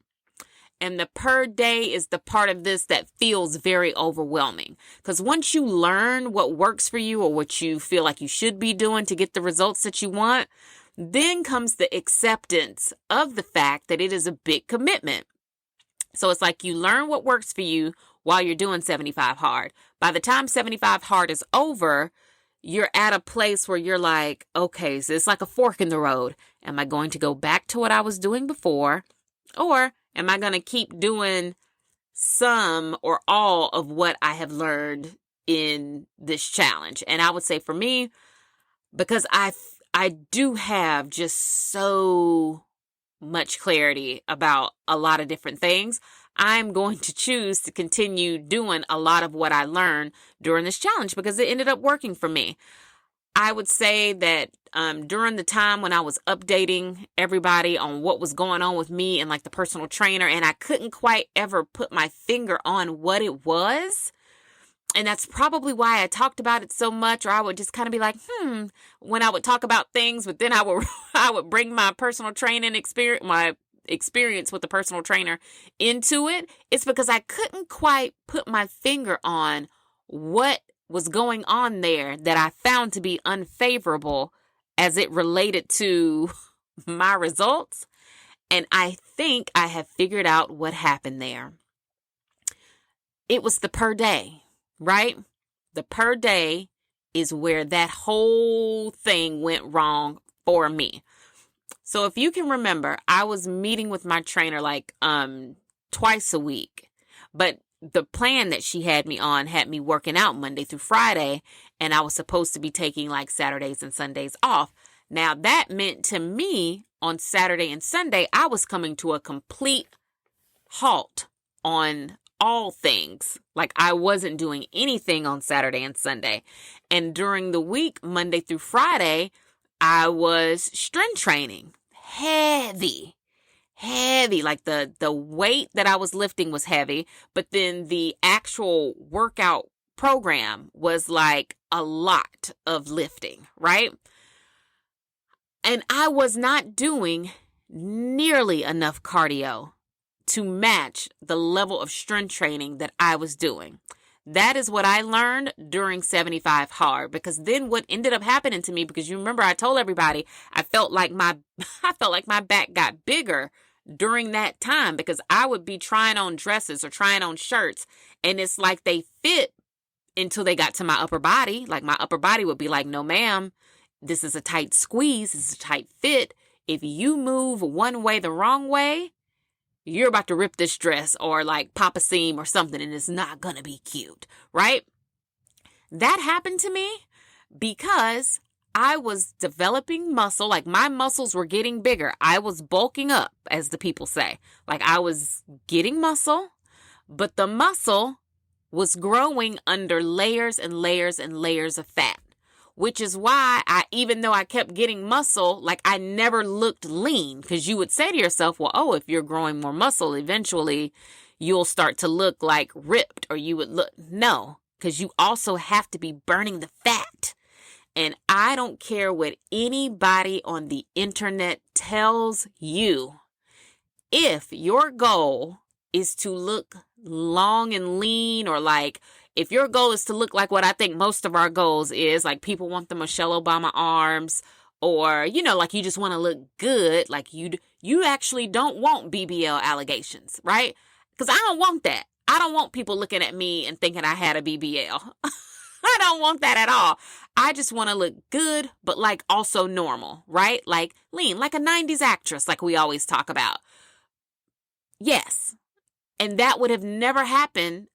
Speaker 1: And the per day is the part of this that feels very overwhelming. Because once you learn what works for you or what you feel like you should be doing to get the results that you want, then comes the acceptance of the fact that it is a big commitment. So it's like you learn what works for you while you're doing 75 hard. By the time 75 hard is over, you're at a place where you're like, okay, so it's like a fork in the road. Am I going to go back to what I was doing before? Or am I going to keep doing some or all of what I have learned in this challenge? And I would say for me, because I do have just so much clarity about a lot of different things, I'm going to choose to continue doing a lot of what I learned during this challenge because it ended up working for me. I would say that during the time when I was updating everybody on what was going on with me and like the personal trainer, and I couldn't quite ever put my finger on what it was. And that's probably why I talked about it so much, or I would just kind of be like, when I would talk about things, but then I would bring my personal training experience, my experience with the personal trainer into it. It's because I couldn't quite put my finger on what was going on there that I found to be unfavorable as it related to my results. And I think I have figured out what happened there. It was the per day. Right? The per day is where that whole thing went wrong for me. So if you can remember, I was meeting with my trainer like twice a week, but the plan that she had me on had me working out Monday through Friday, and I was supposed to be taking like Saturdays and Sundays off. Now that meant to me on Saturday and Sunday, I was coming to a complete halt on all things. Like I wasn't doing anything on Saturday and Sunday. And during the week, Monday through Friday, I was strength training. Heavy. Like the weight that I was lifting was heavy, but then the actual workout program was like a lot of lifting, right? And I was not doing nearly enough cardio to match the level of strength training that I was doing. That is what I learned during 75 hard, because then what ended up happening to me, because you remember I told everybody I felt like my back got bigger during that time because I would be trying on dresses or trying on shirts and it's like they fit until they got to my upper body. Like my upper body would be like, no ma'am, this is a tight squeeze, this is a tight fit. If you move one way the wrong way, you're about to rip this dress or like pop a seam or something and it's not going to be cute, right? That happened to me because I was developing muscle. Like my muscles were getting bigger. I was bulking up, as the people say. Like I was getting muscle, but the muscle was growing under layers and layers and layers of fat. Which is why even though I kept getting muscle, like I never looked lean, because you would say to yourself, well, oh, if you're growing more muscle, eventually you'll start to look like ripped, or you would look, no, because you also have to be burning the fat. And I don't care what anybody on the internet tells you. If your goal is to look long and lean, or like, if your goal is to look like what I think most of our goals is, like people want the Michelle Obama arms, or, you know, like you just want to look good, like you actually don't want BBL allegations, right? Because I don't want that. I don't want people looking at me and thinking I had a BBL. I don't want that at all. I just want to look good, but like also normal, right? Like lean, like a 90s actress, like we always talk about. Yes. And that would have never happened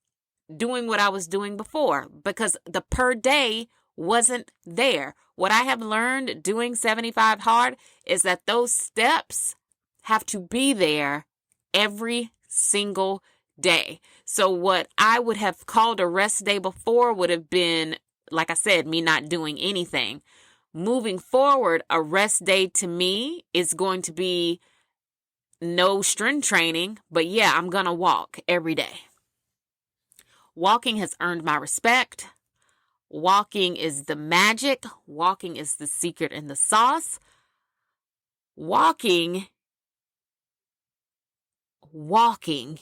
Speaker 1: doing what I was doing before, because the per day wasn't there. What I have learned doing 75 hard is that those steps have to be there every single day. So what I would have called a rest day before would have been, like I said, me not doing anything. Moving forward, a rest day to me is going to be no strength training, but yeah, I'm going to walk every day. Walking has earned my respect. Walking is the magic. Walking is the secret and the sauce. Walking,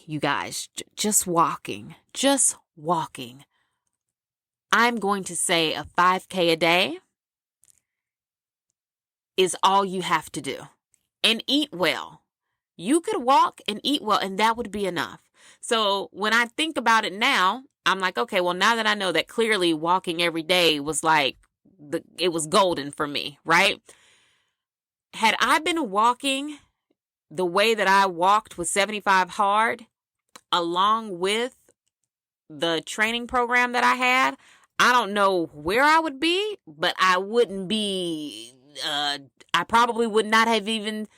Speaker 1: you guys, just walking. I'm going to say a 5K a day is all you have to do. And eat well. You could walk and eat well, and that would be enough. So when I think about it now, I'm like, okay, well, now that I know that clearly walking every day was like, it was golden for me, right? Had I been walking the way that I walked with 75 Hard, along with the training program that I had, I don't know where I would be, but I wouldn't be, I probably would not have even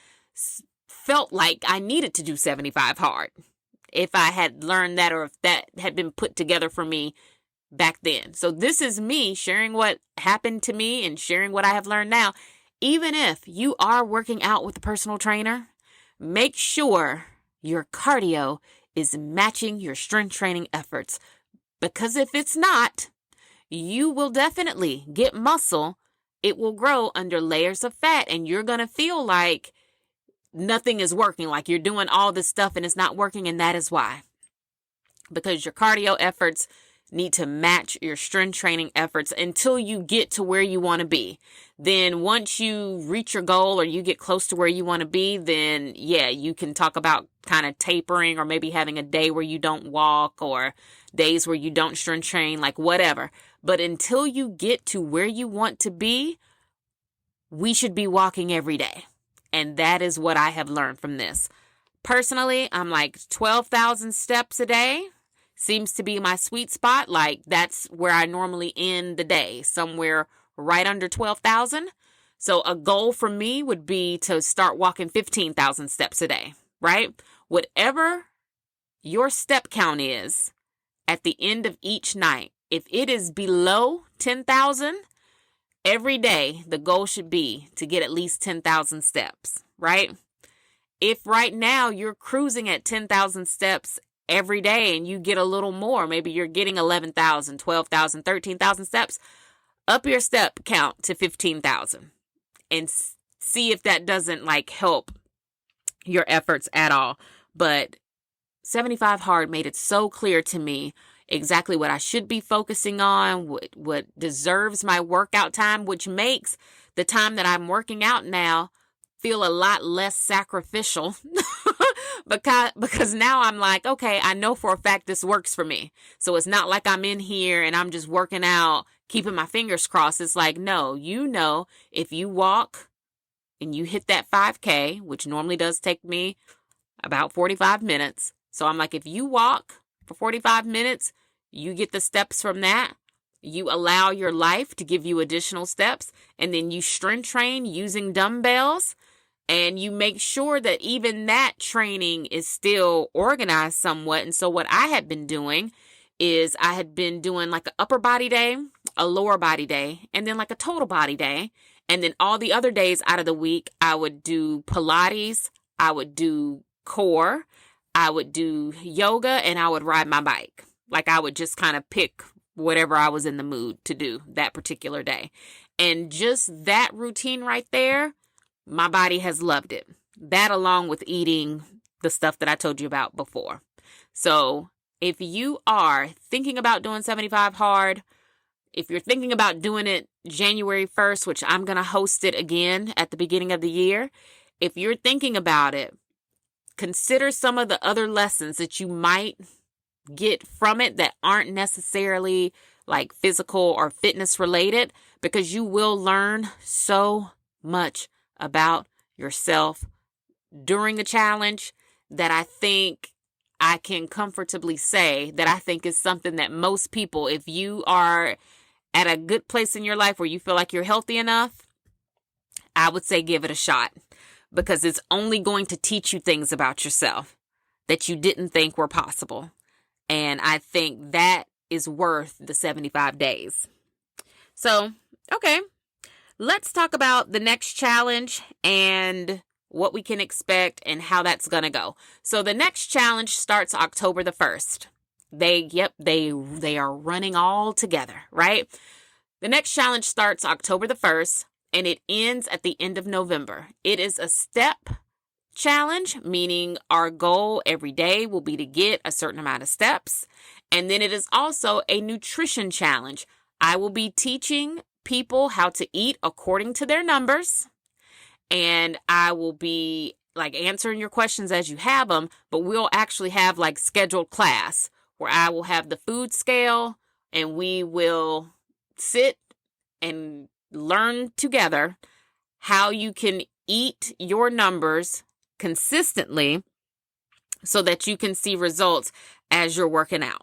Speaker 1: felt like I needed to do 75 Hard if I had learned that, or if that had been put together for me back then. So this is me sharing what happened to me and sharing what I have learned now. Even if you are working out with a personal trainer, make sure your cardio is matching your strength training efforts. Because if it's not, you will definitely get muscle. It will grow under layers of fat, and you're going to feel like nothing is working, like you're doing all this stuff and it's not working. And that is why. Because your cardio efforts need to match your strength training efforts until you get to where you want to be. Then once you reach your goal or you get close to where you want to be, then yeah, you can talk about kind of tapering, or maybe having a day where you don't walk, or days where you don't strength train, like whatever. But until you get to where you want to be, we should be walking every day. And that is what I have learned from this. Personally, I'm like 12,000 steps a day seems to be my sweet spot. Like that's where I normally end the day, somewhere right under 12,000. So a goal for me would be to start walking 15,000 steps a day, right? Whatever your step count is at the end of each night, if it is below 10,000, every day, the goal should be to get at least 10,000 steps, right? If right now you're cruising at 10,000 steps every day and you get a little more, maybe you're getting 11,000, 12,000, 13,000 steps, up your step count to 15,000 and see if that doesn't like help your efforts at all. But 75 Hard made it so clear to me exactly what I should be focusing on, what deserves my workout time, which makes the time that I'm working out now feel a lot less sacrificial because now I'm like, okay, I know for a fact this works for me. So it's not like I'm in here and I'm just working out, keeping my fingers crossed. It's like, no, if you walk and you hit that 5K, which normally does take me about 45 minutes. So I'm like, if you walk for 45 minutes, you get the steps from that. You allow your life to give you additional steps, and then you strength train using dumbbells, and you make sure that even that training is still organized somewhat. And so what I had been doing is I had been doing like an upper body day, a lower body day, and then like a total body day. And then all the other days out of the week, I would do Pilates, I would do core, I would do yoga, and I would ride my bike. Like I would just kind of pick whatever I was in the mood to do that particular day. And just that routine right there, my body has loved it. That along with eating the stuff that I told you about before. So if you are thinking about doing 75 Hard, if you're thinking about doing it January 1st, which I'm going to host it again at the beginning of the year, if you're thinking about it, consider some of the other lessons that you might get from it that aren't necessarily like physical or fitness related, because you will learn so much about yourself during the challenge that I think I can comfortably say that I think is something that most people, if you are at a good place in your life where you feel like you're healthy enough, I would say give it a shot, because it's only going to teach you things about yourself. that you didn't think were possible. And I think that is worth the 75 days. So, okay, let's talk about the next challenge and what we can expect and how that's going to go. So the next challenge starts October the 1st. They are running all together, right? The next challenge starts October the 1st and it ends at the end of November. It is a step challenge, meaning our goal every day will be to get a certain amount of steps. And then it is also a nutrition challenge. I will be teaching people how to eat according to their numbers. And I will be like answering your questions as you have them, but we'll actually have like scheduled class where I will have the food scale and we will sit and learn together how you can eat your numbers consistently so that you can see results as you're working out.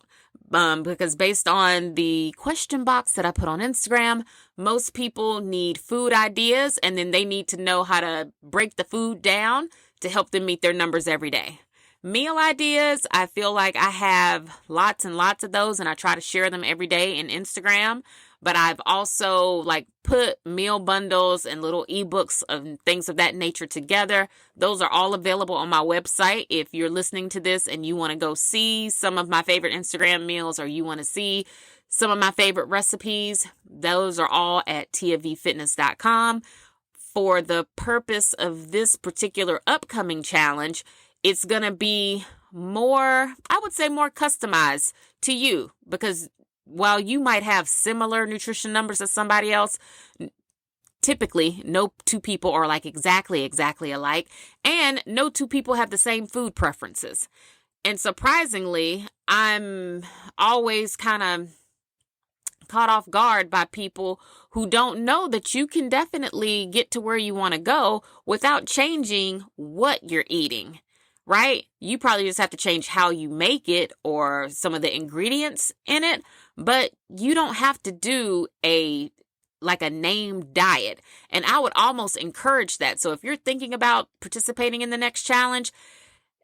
Speaker 1: Because based on the question box that I put on Instagram, most people need food ideas and then they need to know how to break the food down to help them meet their numbers every day. Meal ideas, I feel like I have lots and lots of those and I try to share them every day in Instagram. But I've also like put meal bundles and little ebooks and things of that nature together. Those are all available on my website. If you're listening to this and you want to go see some of my favorite Instagram meals or you want to see some of my favorite recipes, those are all at tiavfitness.com. For the purpose of this particular upcoming challenge, it's going to be more, I would say more customized to you because while you might have similar nutrition numbers as somebody else, typically no two people are like exactly alike, and no two people have the same food preferences. And surprisingly, I'm always kind of caught off guard by people who don't know that you can definitely get to where you want to go without changing what you're eating. Right? You probably just have to change how you make it or some of the ingredients in it, but you don't have to do a named diet. And I would almost encourage that. So if you're thinking about participating in the next challenge,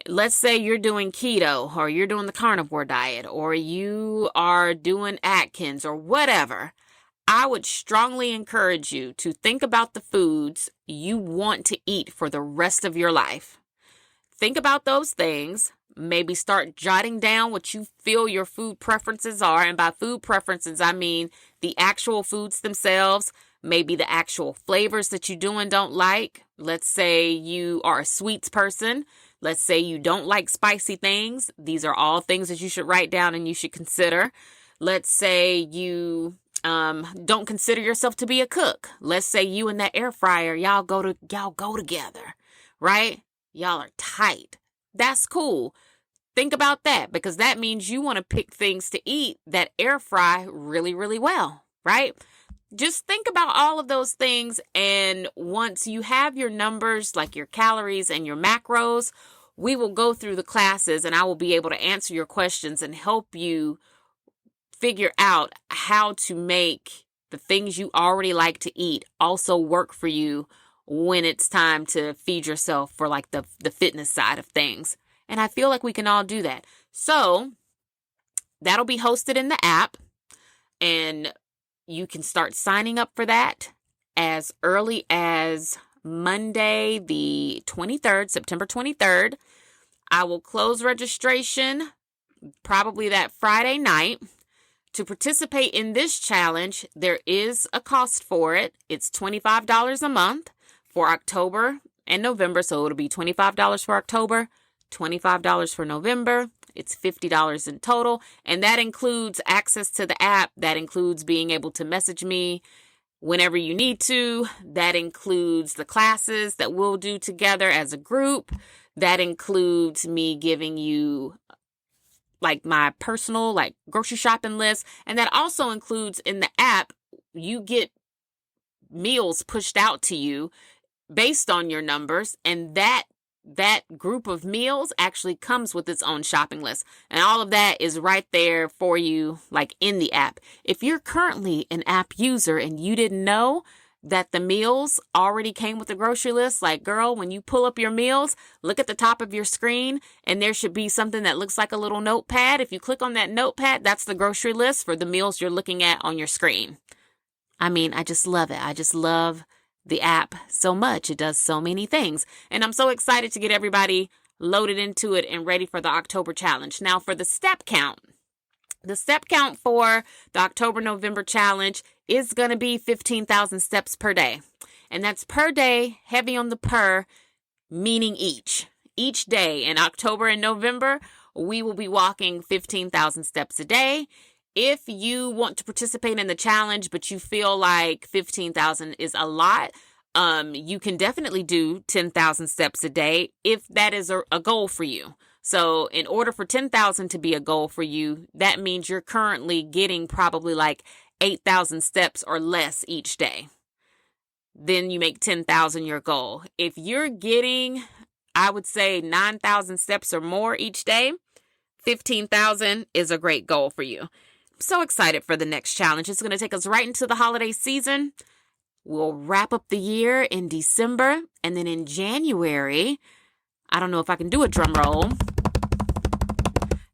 Speaker 1: let's say you're doing keto or you're doing the carnivore diet or you are doing Atkins or whatever, I would strongly encourage you to think about the foods you want to eat for the rest of your life. Think about those things, maybe start jotting down what you feel your food preferences are. And by food preferences, I mean the actual foods themselves, maybe the actual flavors that you do and don't like. Let's say you are a sweets person. Let's say you don't like spicy things. These are all things that you should write down and you should consider. Let's say you don't consider yourself to be a cook. Let's say you and that air fryer, y'all go together, right? Y'all are tight. That's cool. Think about that because that means you want to pick things to eat that air fry really, really well, right? Just think about all of those things. And once you have your numbers, like your calories and your macros, we will go through the classes and I will be able to answer your questions and help you figure out how to make the things you already like to eat also work for you when it's time to feed yourself for like the fitness side of things. And I feel like we can all do that. So that'll be hosted in the app and you can start signing up for that as early as Monday, the 23rd, September 23rd. I will close registration probably that Friday night. To participate in this challenge, there is a cost for it. It's $25 a month for October and November. So it'll be $25 for October, $25 for November. It's $50 in total. And that includes access to the app. That includes being able to message me whenever you need to. That includes the classes that we'll do together as a group. That includes me giving you like my personal like grocery shopping list. And that also includes in the app, you get meals pushed out to you based on your numbers. And that group of meals actually comes with its own shopping list. And all of that is right there for you, like in the app. If you're currently an app user and you didn't know, that the meals already came with the grocery list. Like, girl, when you pull up your meals, look at the top of your screen and there should be something that looks like a little notepad. If you click on that notepad, that's the grocery list for the meals you're looking at on your screen. I mean, I just love it. I just love the app so much. It does so many things. And I'm so excited to get everybody loaded into it and ready for the October challenge. Now for the step count. The step count for the October-November challenge is going to be 15,000 steps per day. And that's per day, heavy on the per, meaning each. Each day in October and November, we will be walking 15,000 steps a day. If you want to participate in the challenge, but you feel like 15,000 is a lot, you can definitely do 10,000 steps a day if that is a goal for you. So in order for 10,000 to be a goal for you, that means you're currently getting probably like 8,000 steps or less each day. Then you make 10,000 your goal. If you're getting, I would say 9,000 steps or more each day, 15,000 is a great goal for you. I'm so excited for the next challenge. It's going to take us right into the holiday season. We'll wrap up the year in December, and then in January, I don't know if I can do a drum roll.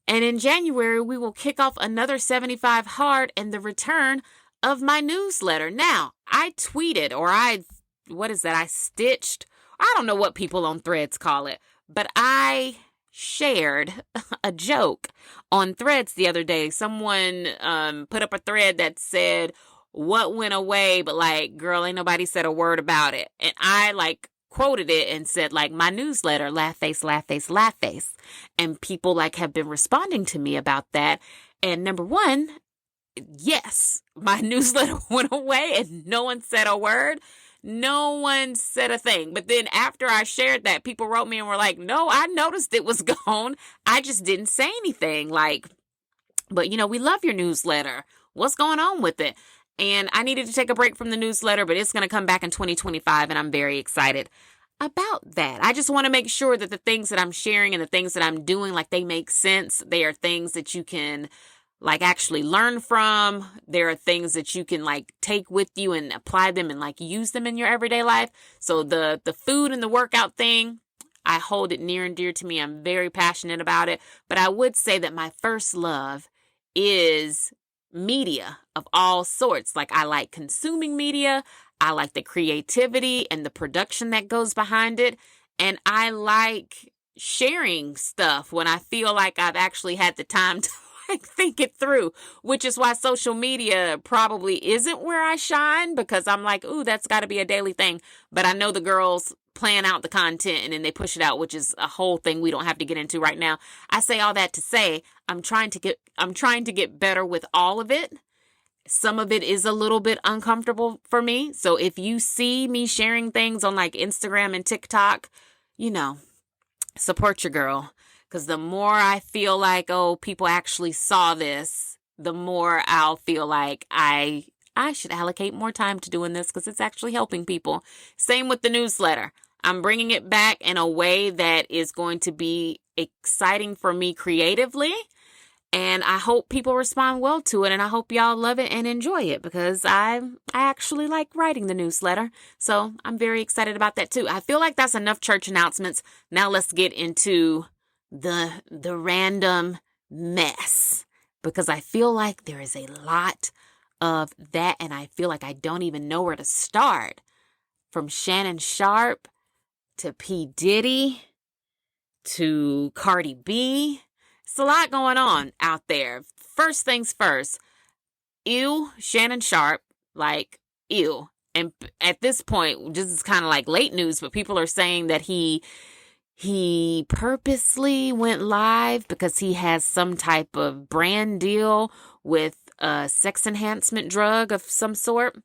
Speaker 1: And in January, we will kick off another 75 Hard and the return of my newsletter. Now, I tweeted I stitched. I don't know what people on Threads call it, but I shared a joke on Threads the other day. Someone put up a thread that said, what went away, but like, girl, ain't nobody said a word about it. And I quoted it and said my newsletter, laugh face, laugh face, laugh face. And people have been responding to me about that. And number one, yes, my newsletter went away and no one said a word. No one said a thing. But then after I shared that, people wrote me and were like, no, I noticed it was gone. I just didn't say anything. But we love your newsletter. What's going on with it? And I needed to take a break from the newsletter, but it's going to come back in 2025, and I'm very excited about that. I just want to make sure that the things that I'm sharing and the things that I'm doing, they make sense. They are things that you can, actually learn from. There are things that you can, take with you and apply them and, use them in your everyday life. So the food and the workout thing, I hold it near and dear to me. I'm very passionate about it. But I would say that my first love is media of all sorts. I like consuming media. I like the creativity and the production that goes behind it. And I like sharing stuff when I feel like I've actually had the time to think it through, which is why social media probably isn't where I shine, because I'm ooh, that's got to be a daily thing. But I know the girls plan out the content and then they push it out, which is a whole thing we don't have to get into right now. I say all that to say I'm trying to get better with all of it. Some of it is a little bit uncomfortable for me. So if you see me sharing things on Instagram and TikTok, support your girl. Because the more I feel people actually saw this, the more I'll feel like I should allocate more time to doing this, because it's actually helping people. Same with the newsletter. I'm bringing it back in a way that is going to be exciting for me creatively. And I hope people respond well to it. And I hope y'all love it and enjoy it, because I actually like writing the newsletter. So I'm very excited about that too. I feel like that's enough church announcements. Now let's get into the random mess, because I feel like there is a lot of that. And I feel like I don't even know where to start. From Shannon Sharpe to P. Diddy to Cardi B. It's a lot going on out there. First things first. Ew, Shannon Sharpe, ew. And at this point, this is kind of late news, but people are saying that he purposely went live because he has some type of brand deal with a sex enhancement drug of some sort.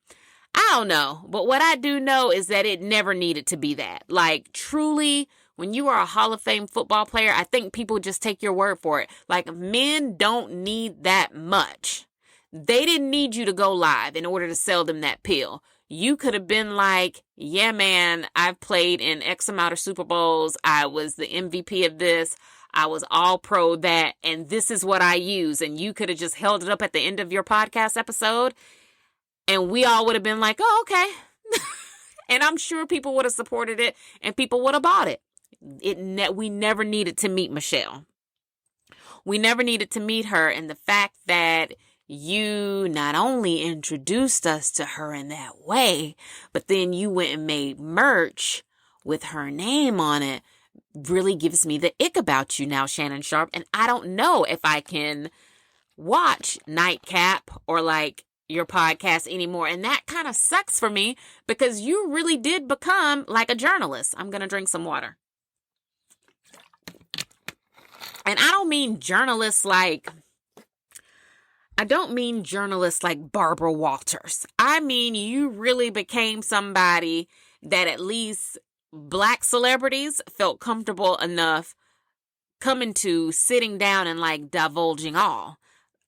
Speaker 1: I don't know. But what I do know is that it never needed to be that. Truly, when you are a Hall of Fame football player, I think people just take your word for it. Men don't need that much. They didn't need you to go live in order to sell them that pill. You could have been yeah, man, I've played in X amount of Super Bowls. I was the MVP of this. I was all pro that. And this is what I use. And you could have just held it up at the end of your podcast episode. And we all would have been oh, okay. And I'm sure people would have supported it and people would have bought it. We never needed to meet Michelle. We never needed to meet her. And the fact that you not only introduced us to her in that way, but then you went and made merch with her name on it really gives me the ick about you now, Shannon Sharpe. And I don't know if I can watch Nightcap or like your podcast anymore. And that kind of sucks for me because you really did become like a journalist. I'm going to drink some water. And I don't mean journalists like Barbara Walters. I mean, you really became somebody that at least Black celebrities felt comfortable enough coming to, sitting down and like divulging all.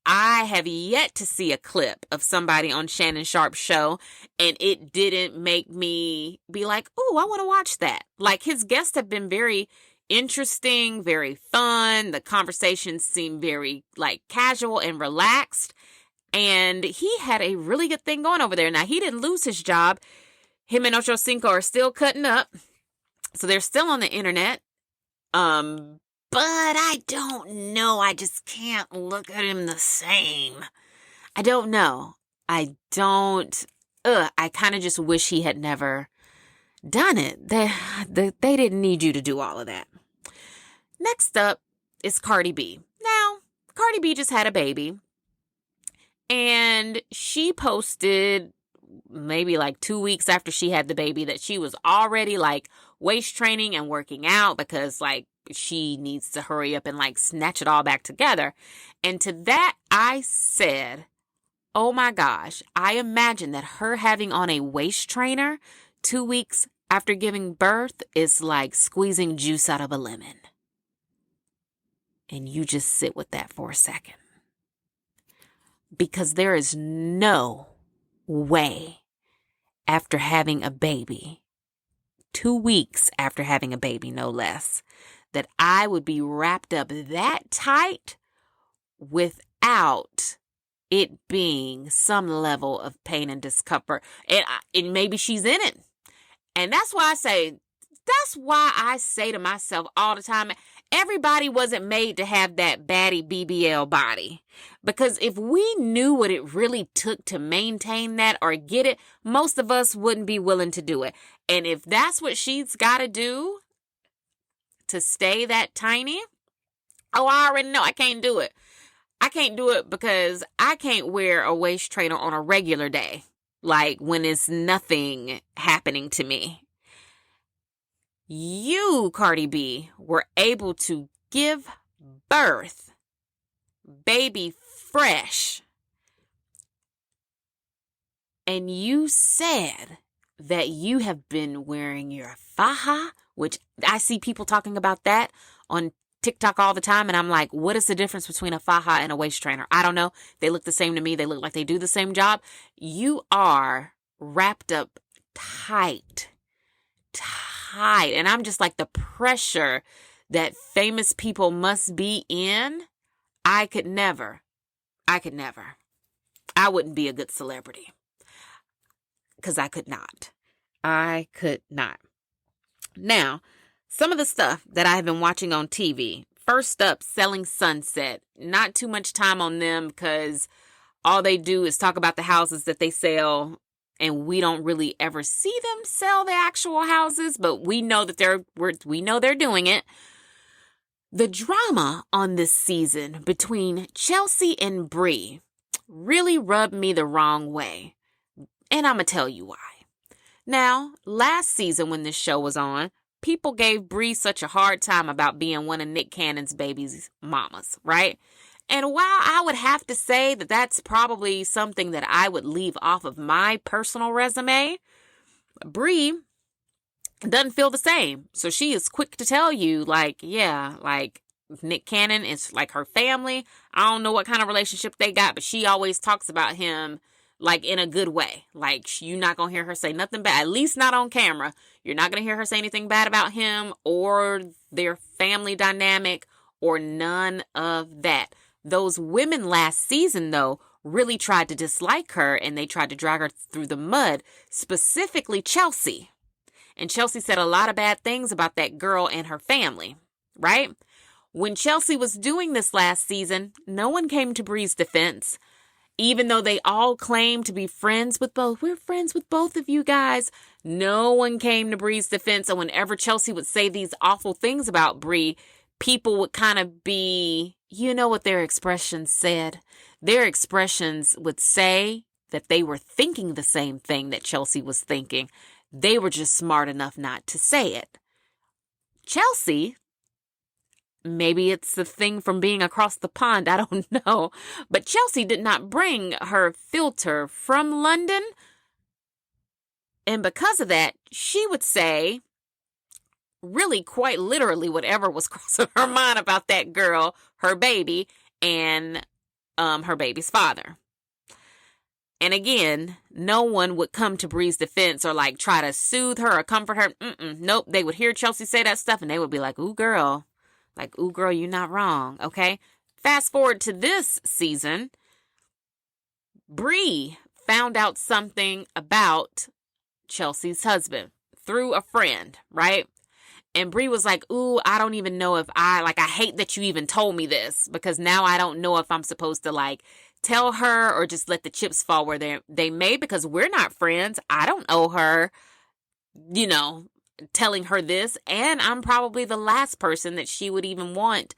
Speaker 1: I have yet to see a clip of somebody on Shannon Sharpe's show, and it didn't make me be like, oh, I want to watch that. Like, his guests have been very interesting, very fun. The conversations seem very like casual and relaxed. And he had a really good thing going over there. Now, he didn't lose his job. Him and Ocho Cinco are still cutting up. So they're still on the internet. But I don't know. I just can't look at him the same. I don't know. I kind of just wish he had never done it. They didn't need you to do all of that. Next up is Cardi B. Now, Cardi B just had a baby. And she posted maybe like 2 weeks after she had the baby that she was already like waist training and working out because like she needs to hurry up and like snatch it all back together. And to that I said, oh my gosh, I imagine that her having on a waist trainer 2 weeks after giving birth is like squeezing juice out of a lemon. And you just sit with that for a second. Because there is no way after having a baby, 2 weeks after having a baby, no less, that I would be wrapped up that tight without it being some level of pain and discomfort. And maybe she's in it. And that's why I say to myself all the time, everybody wasn't made to have that baddie BBL body. Because if we knew what it really took to maintain that or get it, most of us wouldn't be willing to do it. And if that's what she's got to do to stay that tiny, oh, I already know I can't do it. I can't do it because I can't wear a waist trainer on a regular day, like when it's nothing happening to me. You, Cardi B, were able to give birth, baby fresh. And you said that you have been wearing your faja, which I see people talking about that on TikTok all the time. And I'm like, what is the difference between a faja and a waist trainer? I don't know. They look the same to me. They look like they do the same job. You are wrapped up tight. And I'm just like, the pressure that famous people must be in, I could never. I wouldn't be a good celebrity because I could not. Now, some of the stuff that I have been watching on TV. First up, Selling Sunset. Not too much time on them because all they do is talk about the houses that they sell. And we don't really ever see them sell the actual houses, but we know that they're doing it. The drama on this season between Chelsea and Bree really rubbed me the wrong way. And I'm going to tell you why. Now, last season when this show was on, people gave Bree such a hard time about being one of Nick Cannon's baby's mamas, right? And while I would have to say that that's probably something that I would leave off of my personal resume, Bree doesn't feel the same. So she is quick to tell you, like, yeah, like Nick Cannon is like her family. I don't know what kind of relationship they got, but she always talks about him like in a good way. Like, you're not going to hear her say nothing bad, at least not on camera. You're not going to hear her say anything bad about him or their family dynamic or none of that. Those women last season, though, really tried to dislike her and they tried to drag her through the mud, specifically Chelsea. And Chelsea said a lot of bad things about that girl and her family, right? When Chelsea was doing this last season, no one came to Bree's defense, even though they all claimed to be friends with both. We're friends with both of you guys. No one came to Bree's defense. And whenever Chelsea would say these awful things about Bree, people would kind of be, you know what their expressions said? Their expressions would say that they were thinking the same thing that Chelsea was thinking. They were just smart enough not to say it. Chelsea, maybe it's the thing from being across the pond, I don't know. But Chelsea did not bring her filter from London. And because of that, she would say really quite literally whatever was crossing her mind about that girl, her baby, and her baby's father. And again, no one would come to Bree's defense or like try to soothe her or comfort her. Nope. They would hear Chelsea say that stuff and they would be like, ooh, girl. Like, ooh, girl, you're not wrong. Okay. Fast forward to this season. Bree found out something about Chelsea's husband through a friend, right? And Bree was like, ooh, I don't even know if I hate that you even told me this because now I don't know if I'm supposed to like tell her or just let the chips fall where they may because we're not friends. I don't owe her, telling her this. And I'm probably the last person that she would even want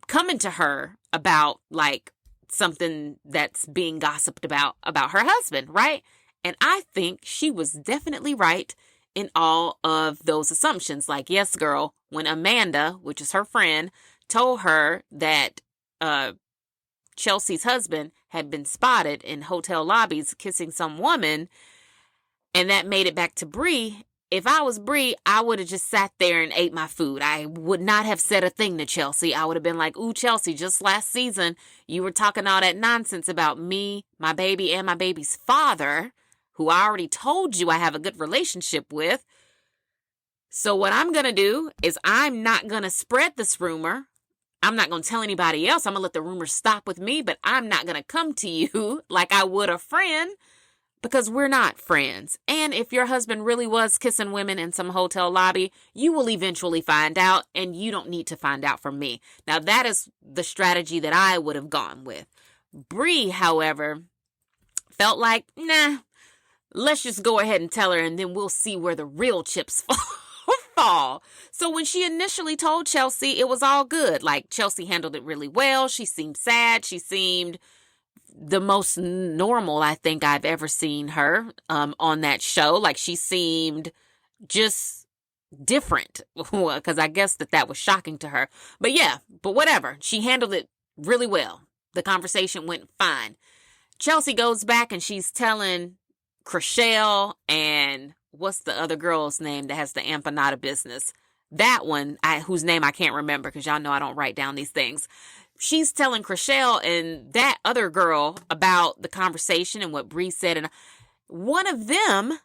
Speaker 1: coming to her about like something that's being gossiped about her husband, right? And I think she was definitely right in all of those assumptions. Like, yes, girl, when Amanda, which is her friend, told her that Chelsea's husband had been spotted in hotel lobbies kissing some woman, and that made it back to Bree. If I was Bree, I would have just sat there and ate my food. I would not have said a thing to Chelsea. I would have been like, ooh, Chelsea, just last season, you were talking all that nonsense about me, my baby, and my baby's father, who I already told you I have a good relationship with. So what I'm going to do is I'm not going to spread this rumor. I'm not going to tell anybody else. I'm going to let the rumor stop with me, but I'm not going to come to you like I would a friend because we're not friends. And if your husband really was kissing women in some hotel lobby, you will eventually find out, and you don't need to find out from me. Now, that is the strategy that I would have gone with. Bree, however, felt like, nah, let's just go ahead and tell her, and then we'll see where the real chips fall. So when she initially told Chelsea, it was all good. Like, Chelsea handled it really well. She seemed sad. She seemed the most normal I think I've ever seen her on that show. Like, she seemed just different because I guess that was shocking to her. But yeah, but whatever. She handled it really well. The conversation went fine. Chelsea goes back and she's telling Chrishell and what's the other girl's name that has the empanada business? That one, whose name I can't remember because y'all know I don't write down these things. She's telling Chrishell and that other girl about the conversation and what Bree said. And one of them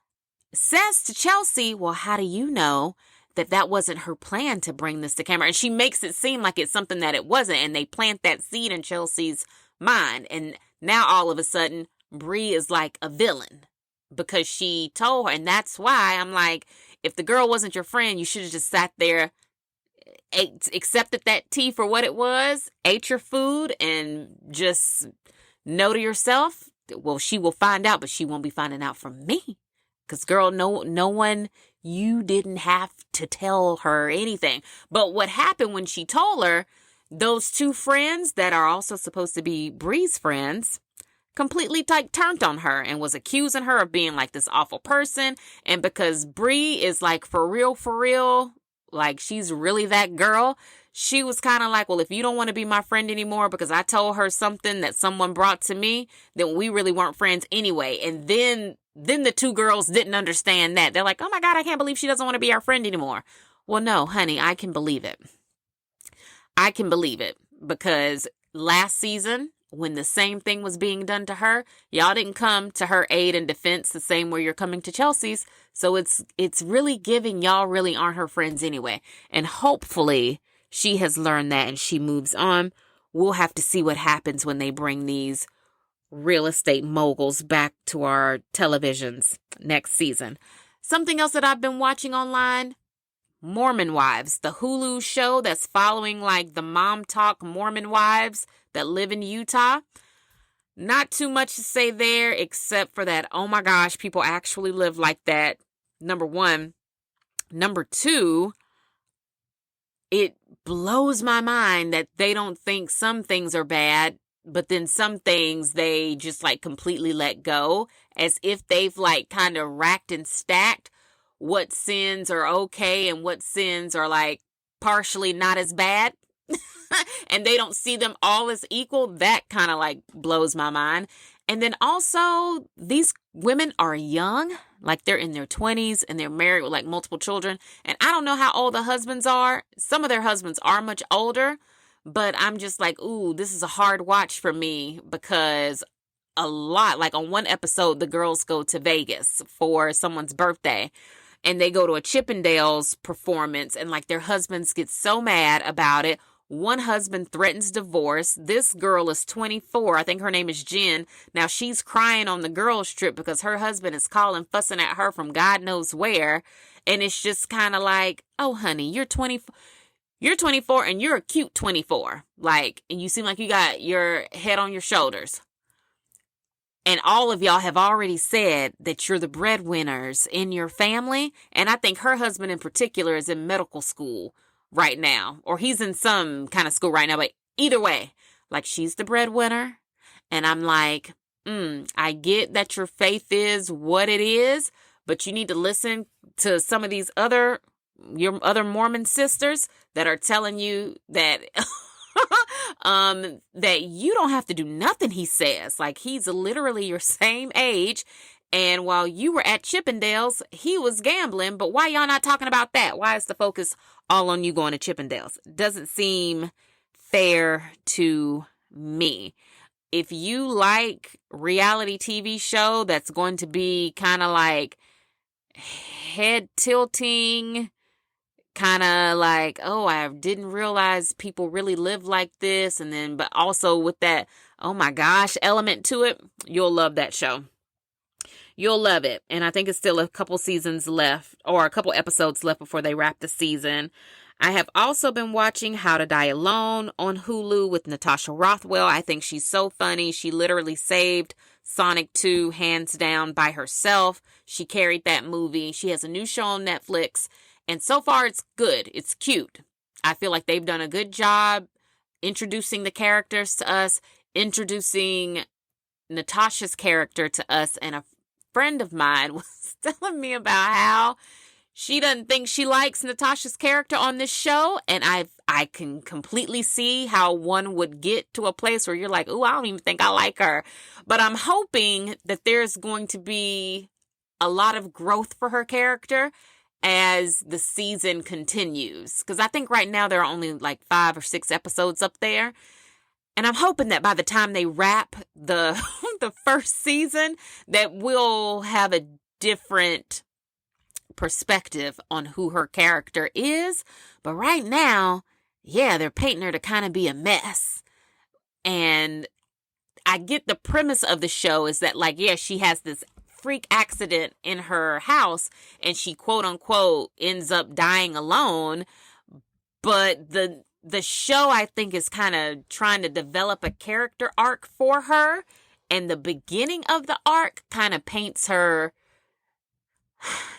Speaker 1: says to Chelsea, well, how do you know that wasn't her plan to bring this to camera? And she makes it seem like it's something that it wasn't. And they plant that seed in Chelsea's mind. And now all of a sudden, Bree is like a villain because she told her. And that's why I'm like, if the girl wasn't your friend, you should have just sat there, accepted that tea for what it was, ate your food, and just know to yourself, well, she will find out, but she won't be finding out from me. Because, girl, no one, you didn't have to tell her anything. But what happened when she told her, those two friends that are also supposed to be Bree's friends completely turned on her and was accusing her of being like this awful person. And because Bree is like for real, like she's really that girl, she was kind of like, well, if you don't want to be my friend anymore because I told her something that someone brought to me, then we really weren't friends anyway. And then the two girls didn't understand that. They're like, oh my God, I can't believe she doesn't want to be our friend anymore. Well, no, honey, I can believe it. I can believe it because last season, when the same thing was being done to her, y'all didn't come to her aid and defense the same way you're coming to Chelsea's. So it's really giving y'all really aren't her friends anyway. And hopefully she has learned that and she moves on. We'll have to see what happens when they bring these real estate moguls back to our televisions next season. Something else that I've been watching online, Mormon Wives, the Hulu show that's following like the mom talk Mormon wives that live in Utah. Not too much to say there except for that, oh my gosh, people actually live like that. Number one. Number two, it blows my mind that they don't think some things are bad, but then some things they just like completely let go, as if they've like kind of racked and stacked what sins are okay and what sins are like partially not as bad. And they don't see them all as equal. That kind of like blows my mind. And then also, these women are young, like they're in their 20s and they're married with like multiple children. And I don't know how old the husbands are. Some of their husbands are much older, but I'm just like, ooh, this is a hard watch for me, because a lot, like on one episode, the girls go to Vegas for someone's birthday and they go to a Chippendales performance, and like their husbands get so mad about it. One husband threatens divorce. This girl is 24. I think her name is Jen. Now she's crying on the girls' trip because her husband is calling, fussing at her from God knows where. And it's just kind of like, oh, honey, you're 24. You're 24 and you're a cute 24. Like, and you seem like you got your head on your shoulders. And all of y'all have already said that you're the breadwinners in your family. And I think her husband in particular is in medical school right now, or he's in some kind of school right now, but either way, like, she's the breadwinner. And I'm like, I get that your faith is what it is, but you need to listen to some of these your other Mormon sisters that are telling you that, that you don't have to do nothing he says. Like, he's literally your same age. And while you were at Chippendales, he was gambling. But why y'all not talking about that? Why is the focus all on you going to Chippendales? Doesn't seem fair to me. If you like reality TV show that's going to be kind of like head tilting, kind of like, oh, I didn't realize people really live like this. And then, but also with that, oh my gosh, element to it, you'll love that show. You'll love it. And I think it's still a couple seasons left, or a couple episodes left before they wrap the season. I have also been watching How to Die Alone on Hulu with Natasha Rothwell. I think she's so funny. She literally saved Sonic 2 hands down by herself. She carried that movie. She has a new show on Netflix. And so far it's good. It's cute. I feel like they've done a good job introducing the characters to us, introducing Natasha's character to us. And a friend of mine was telling me about how she doesn't think she likes Natasha's character on this show. And I can completely see how one would get to a place where you're like, ooh, I don't even think I like her. But I'm hoping that there's going to be a lot of growth for her character as the season continues. Because I think right now there are only like 5 or 6 episodes up there. And I'm hoping that by the time they wrap the the first season, that we'll have a different perspective on who her character is. But right now, yeah, they're painting her to kind of be a mess. And I get the premise of the show is that, like, yeah, she has this freak accident in her house and she quote unquote ends up dying alone. But the show, I think, is kind of trying to develop a character arc for her. And the beginning of the arc kind of paints her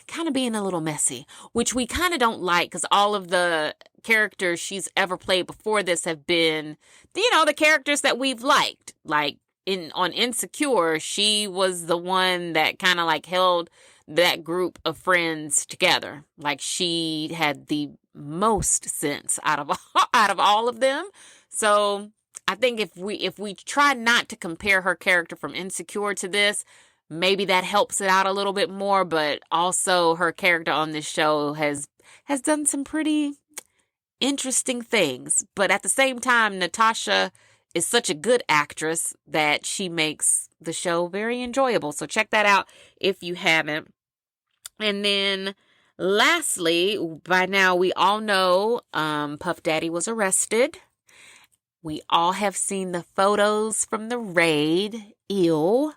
Speaker 1: kind of being a little messy, which we kind of don't like, because all of the characters she's ever played before this have been, you know, the characters that we've liked. Like on Insecure, she was the one that kind of like held that group of friends together. Like, she had the most sense out of all of them. So I think if we try not to compare her character from Insecure to this, maybe that helps it out a little bit more. But also, her character on this show has done some pretty interesting things. But at the same time, Natasha is such a good actress that she makes the show very enjoyable. So check that out if you haven't. And then lastly, by now we all know Puff Daddy was arrested. We all have seen the photos from the raid. Ew.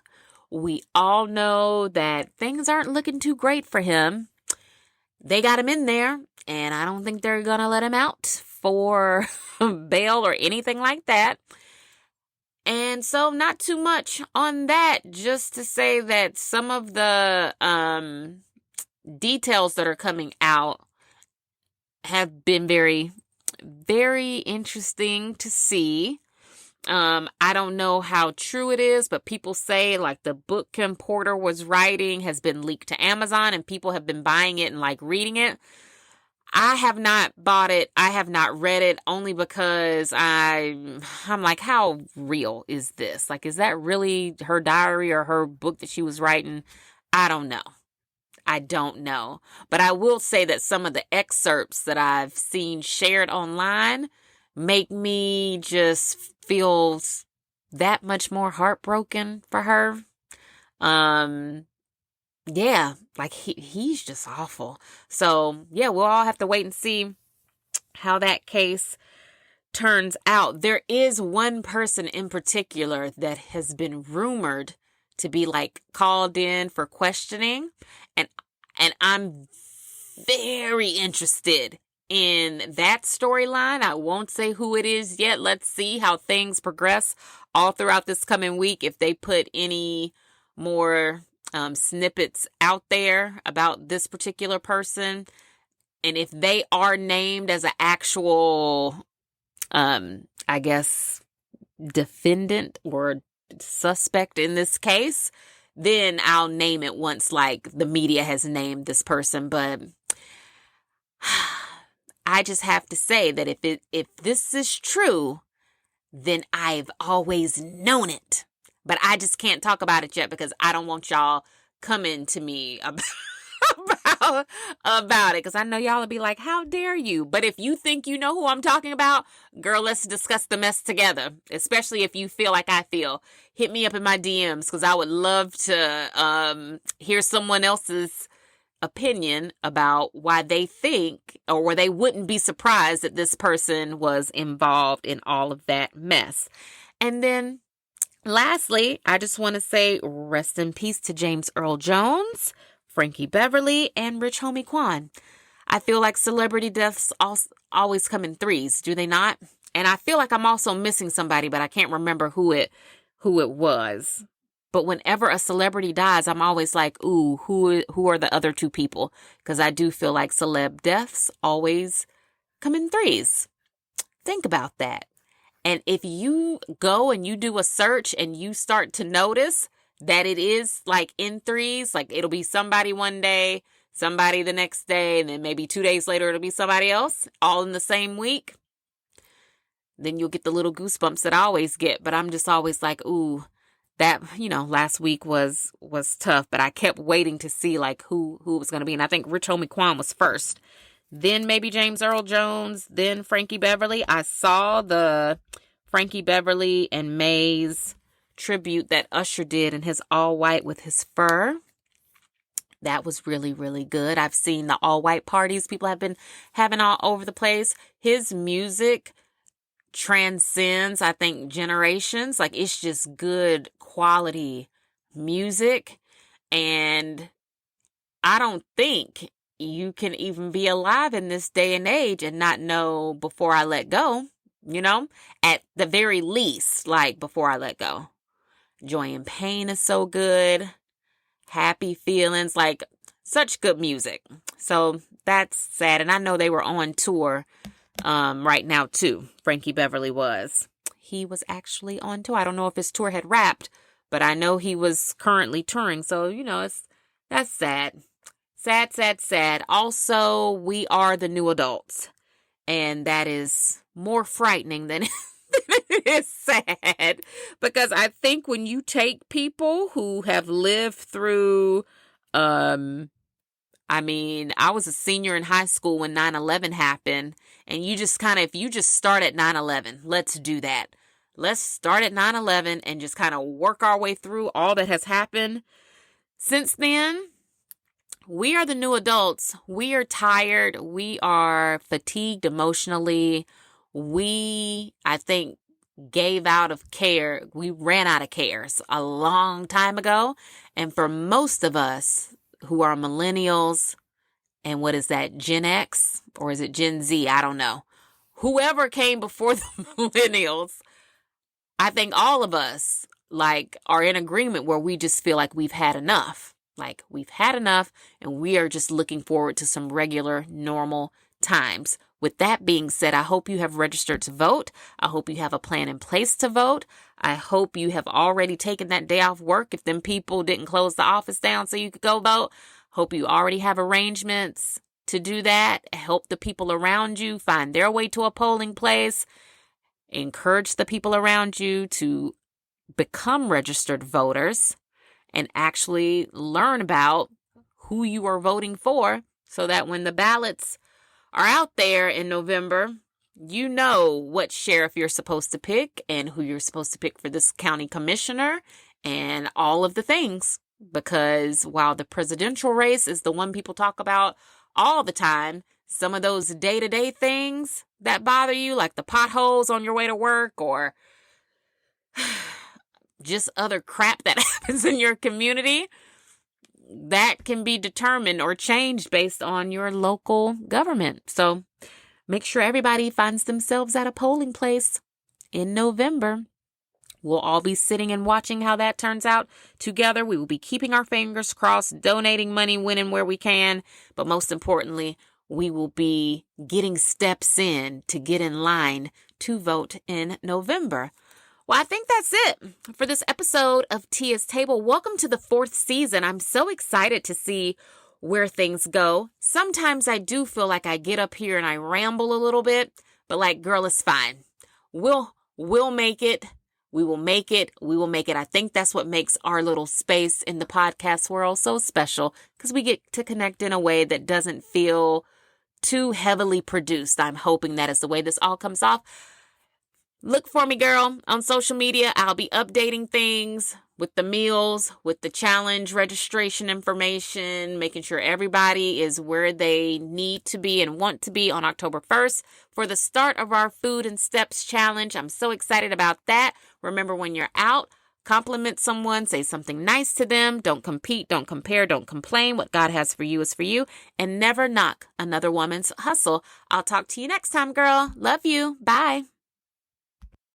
Speaker 1: We all know that things aren't looking too great for him. They got him in there, and I don't think they're going to let him out for bail or anything like that. And so not too much on that, just to say that some of the details that are coming out have been very, very interesting to see. I don't know how true it is, but people say like the book Kim Porter was writing has been leaked to Amazon and people have been buying it and like reading it. I have not bought it. I have not read it only because I'm like, how real is this? Like, is that really her diary or her book that she was writing? I don't know. But I will say that some of the excerpts that I've seen shared online make me just feel that much more heartbroken for her. Yeah, like he's just awful. So yeah, we'll all have to wait and see how that case turns out. There is one person in particular that has been rumored to be like called in for questioning, and I'm very interested in that storyline. I won't say who it is yet. Let's see how things progress all throughout this coming week. If they put any more snippets out there about this particular person, and if they are named as an actual, I guess, defendant or suspect in this case, then I'll name it once like the media has named this person. But I just have to say that if this is true, then I've always known it. But I just can't talk about it yet because I don't want y'all coming to me about it, because I know y'all will be like, how dare you? But if you think you know who I'm talking about, girl, let's discuss the mess together, especially if you feel like I feel. Hit me up in my DMs because I would love to hear someone else's opinion about why they think or where they wouldn't be surprised that this person was involved in all of that mess. And then lastly, I just want to say rest in peace to James Earl Jones, Frankie Beverly, and Rich Homie Quan. I feel like celebrity deaths always come in threes, do they not? And I feel like I'm also missing somebody, but I can't remember who it was. But whenever a celebrity dies, I'm always like, ooh, who are the other two people? Because I do feel like celeb deaths always come in threes. Think about that. And if you go and you do a search and you start to notice that it is like in threes, like it'll be somebody one day, somebody the next day, and then maybe 2 days later it'll be somebody else, all in the same week, then you'll get the little goosebumps that I always get. But I'm just always like, ooh, that, last week was tough, but I kept waiting to see like who it was going to be. And I think Rich Homie Quan was first, then maybe James Earl Jones, then Frankie Beverly. I saw the Frankie Beverly and Maze tribute that Usher did in his all white with his fur. That was really, really good. I've seen the all white parties people have been having all over the place. His music transcends, I think, generations. Like, it's just good quality music. And I don't think you can even be alive in this day and age and not know Before I Let Go, at the very least, like Before I Let Go. Joy and Pain is so good. Happy Feelings, like such good music. So that's sad. And I know they were on tour right now too. Frankie Beverly was. He was actually on tour. I don't know if his tour had wrapped, but I know he was currently touring. So, that's sad. Sad, sad, sad. Also, we are the new adults. And that is more frightening than it is sad. Because I think when you take people who have lived through, I was a senior in high school when 9/11 happened. And you just if you just start at 9/11, let's do that. Let's start at 9/11 and just kind of work our way through all that has happened since then. We are the new adults. We are tired. We are fatigued emotionally. I think gave out of care. We ran out of cares a long time ago. And for most of us who are millennials, and what is that, Gen X? Or is it Gen Z? I don't know. Whoever came before the millennials, I think all of us are in agreement where we just feel like we've had enough. Like we've had enough and we are just looking forward to some regular, normal times. With that being said, I hope you have registered to vote. I hope you have a plan in place to vote. I hope you have already taken that day off work if them people didn't close the office down so you could go vote. Hope you already have arrangements to do that. Help the people around you find their way to a polling place. Encourage the people around you to become registered voters and actually learn about who you are voting for so that when the ballots are out there in November, you know what sheriff you're supposed to pick and who you're supposed to pick for this county commissioner and all of the things. Because while the presidential race is the one people talk about all the time, some of those day-to-day things that bother you, like the potholes on your way to work or just other crap that happens in your community, that can be determined or changed based on your local government. So make sure everybody finds themselves at a polling place in November. We'll all be sitting and watching how that turns out together. We will be keeping our fingers crossed, donating money when and where we can. But most importantly, we will be getting steps in to get in line to vote in November. Well, I think that's it for this episode of Tia's Table. Welcome to the 4th season. I'm so excited to see where things go. Sometimes I do feel like I get up here and I ramble a little bit, but girl, it's fine. We'll make it. We will make it. We will make it. I think that's what makes our little space in the podcast world so special, because we get to connect in a way that doesn't feel too heavily produced. I'm hoping that is the way this all comes off. Look for me, girl, on social media. I'll be updating things with the meals, with the challenge registration information, making sure everybody is where they need to be and want to be on October 1st for the start of our Food and Steps Challenge. I'm so excited about that. Remember, when you're out, compliment someone, say something nice to them. Don't compete, don't compare, don't complain. What God has for you is for you. And never knock another woman's hustle. I'll talk to you next time, girl. Love you. Bye.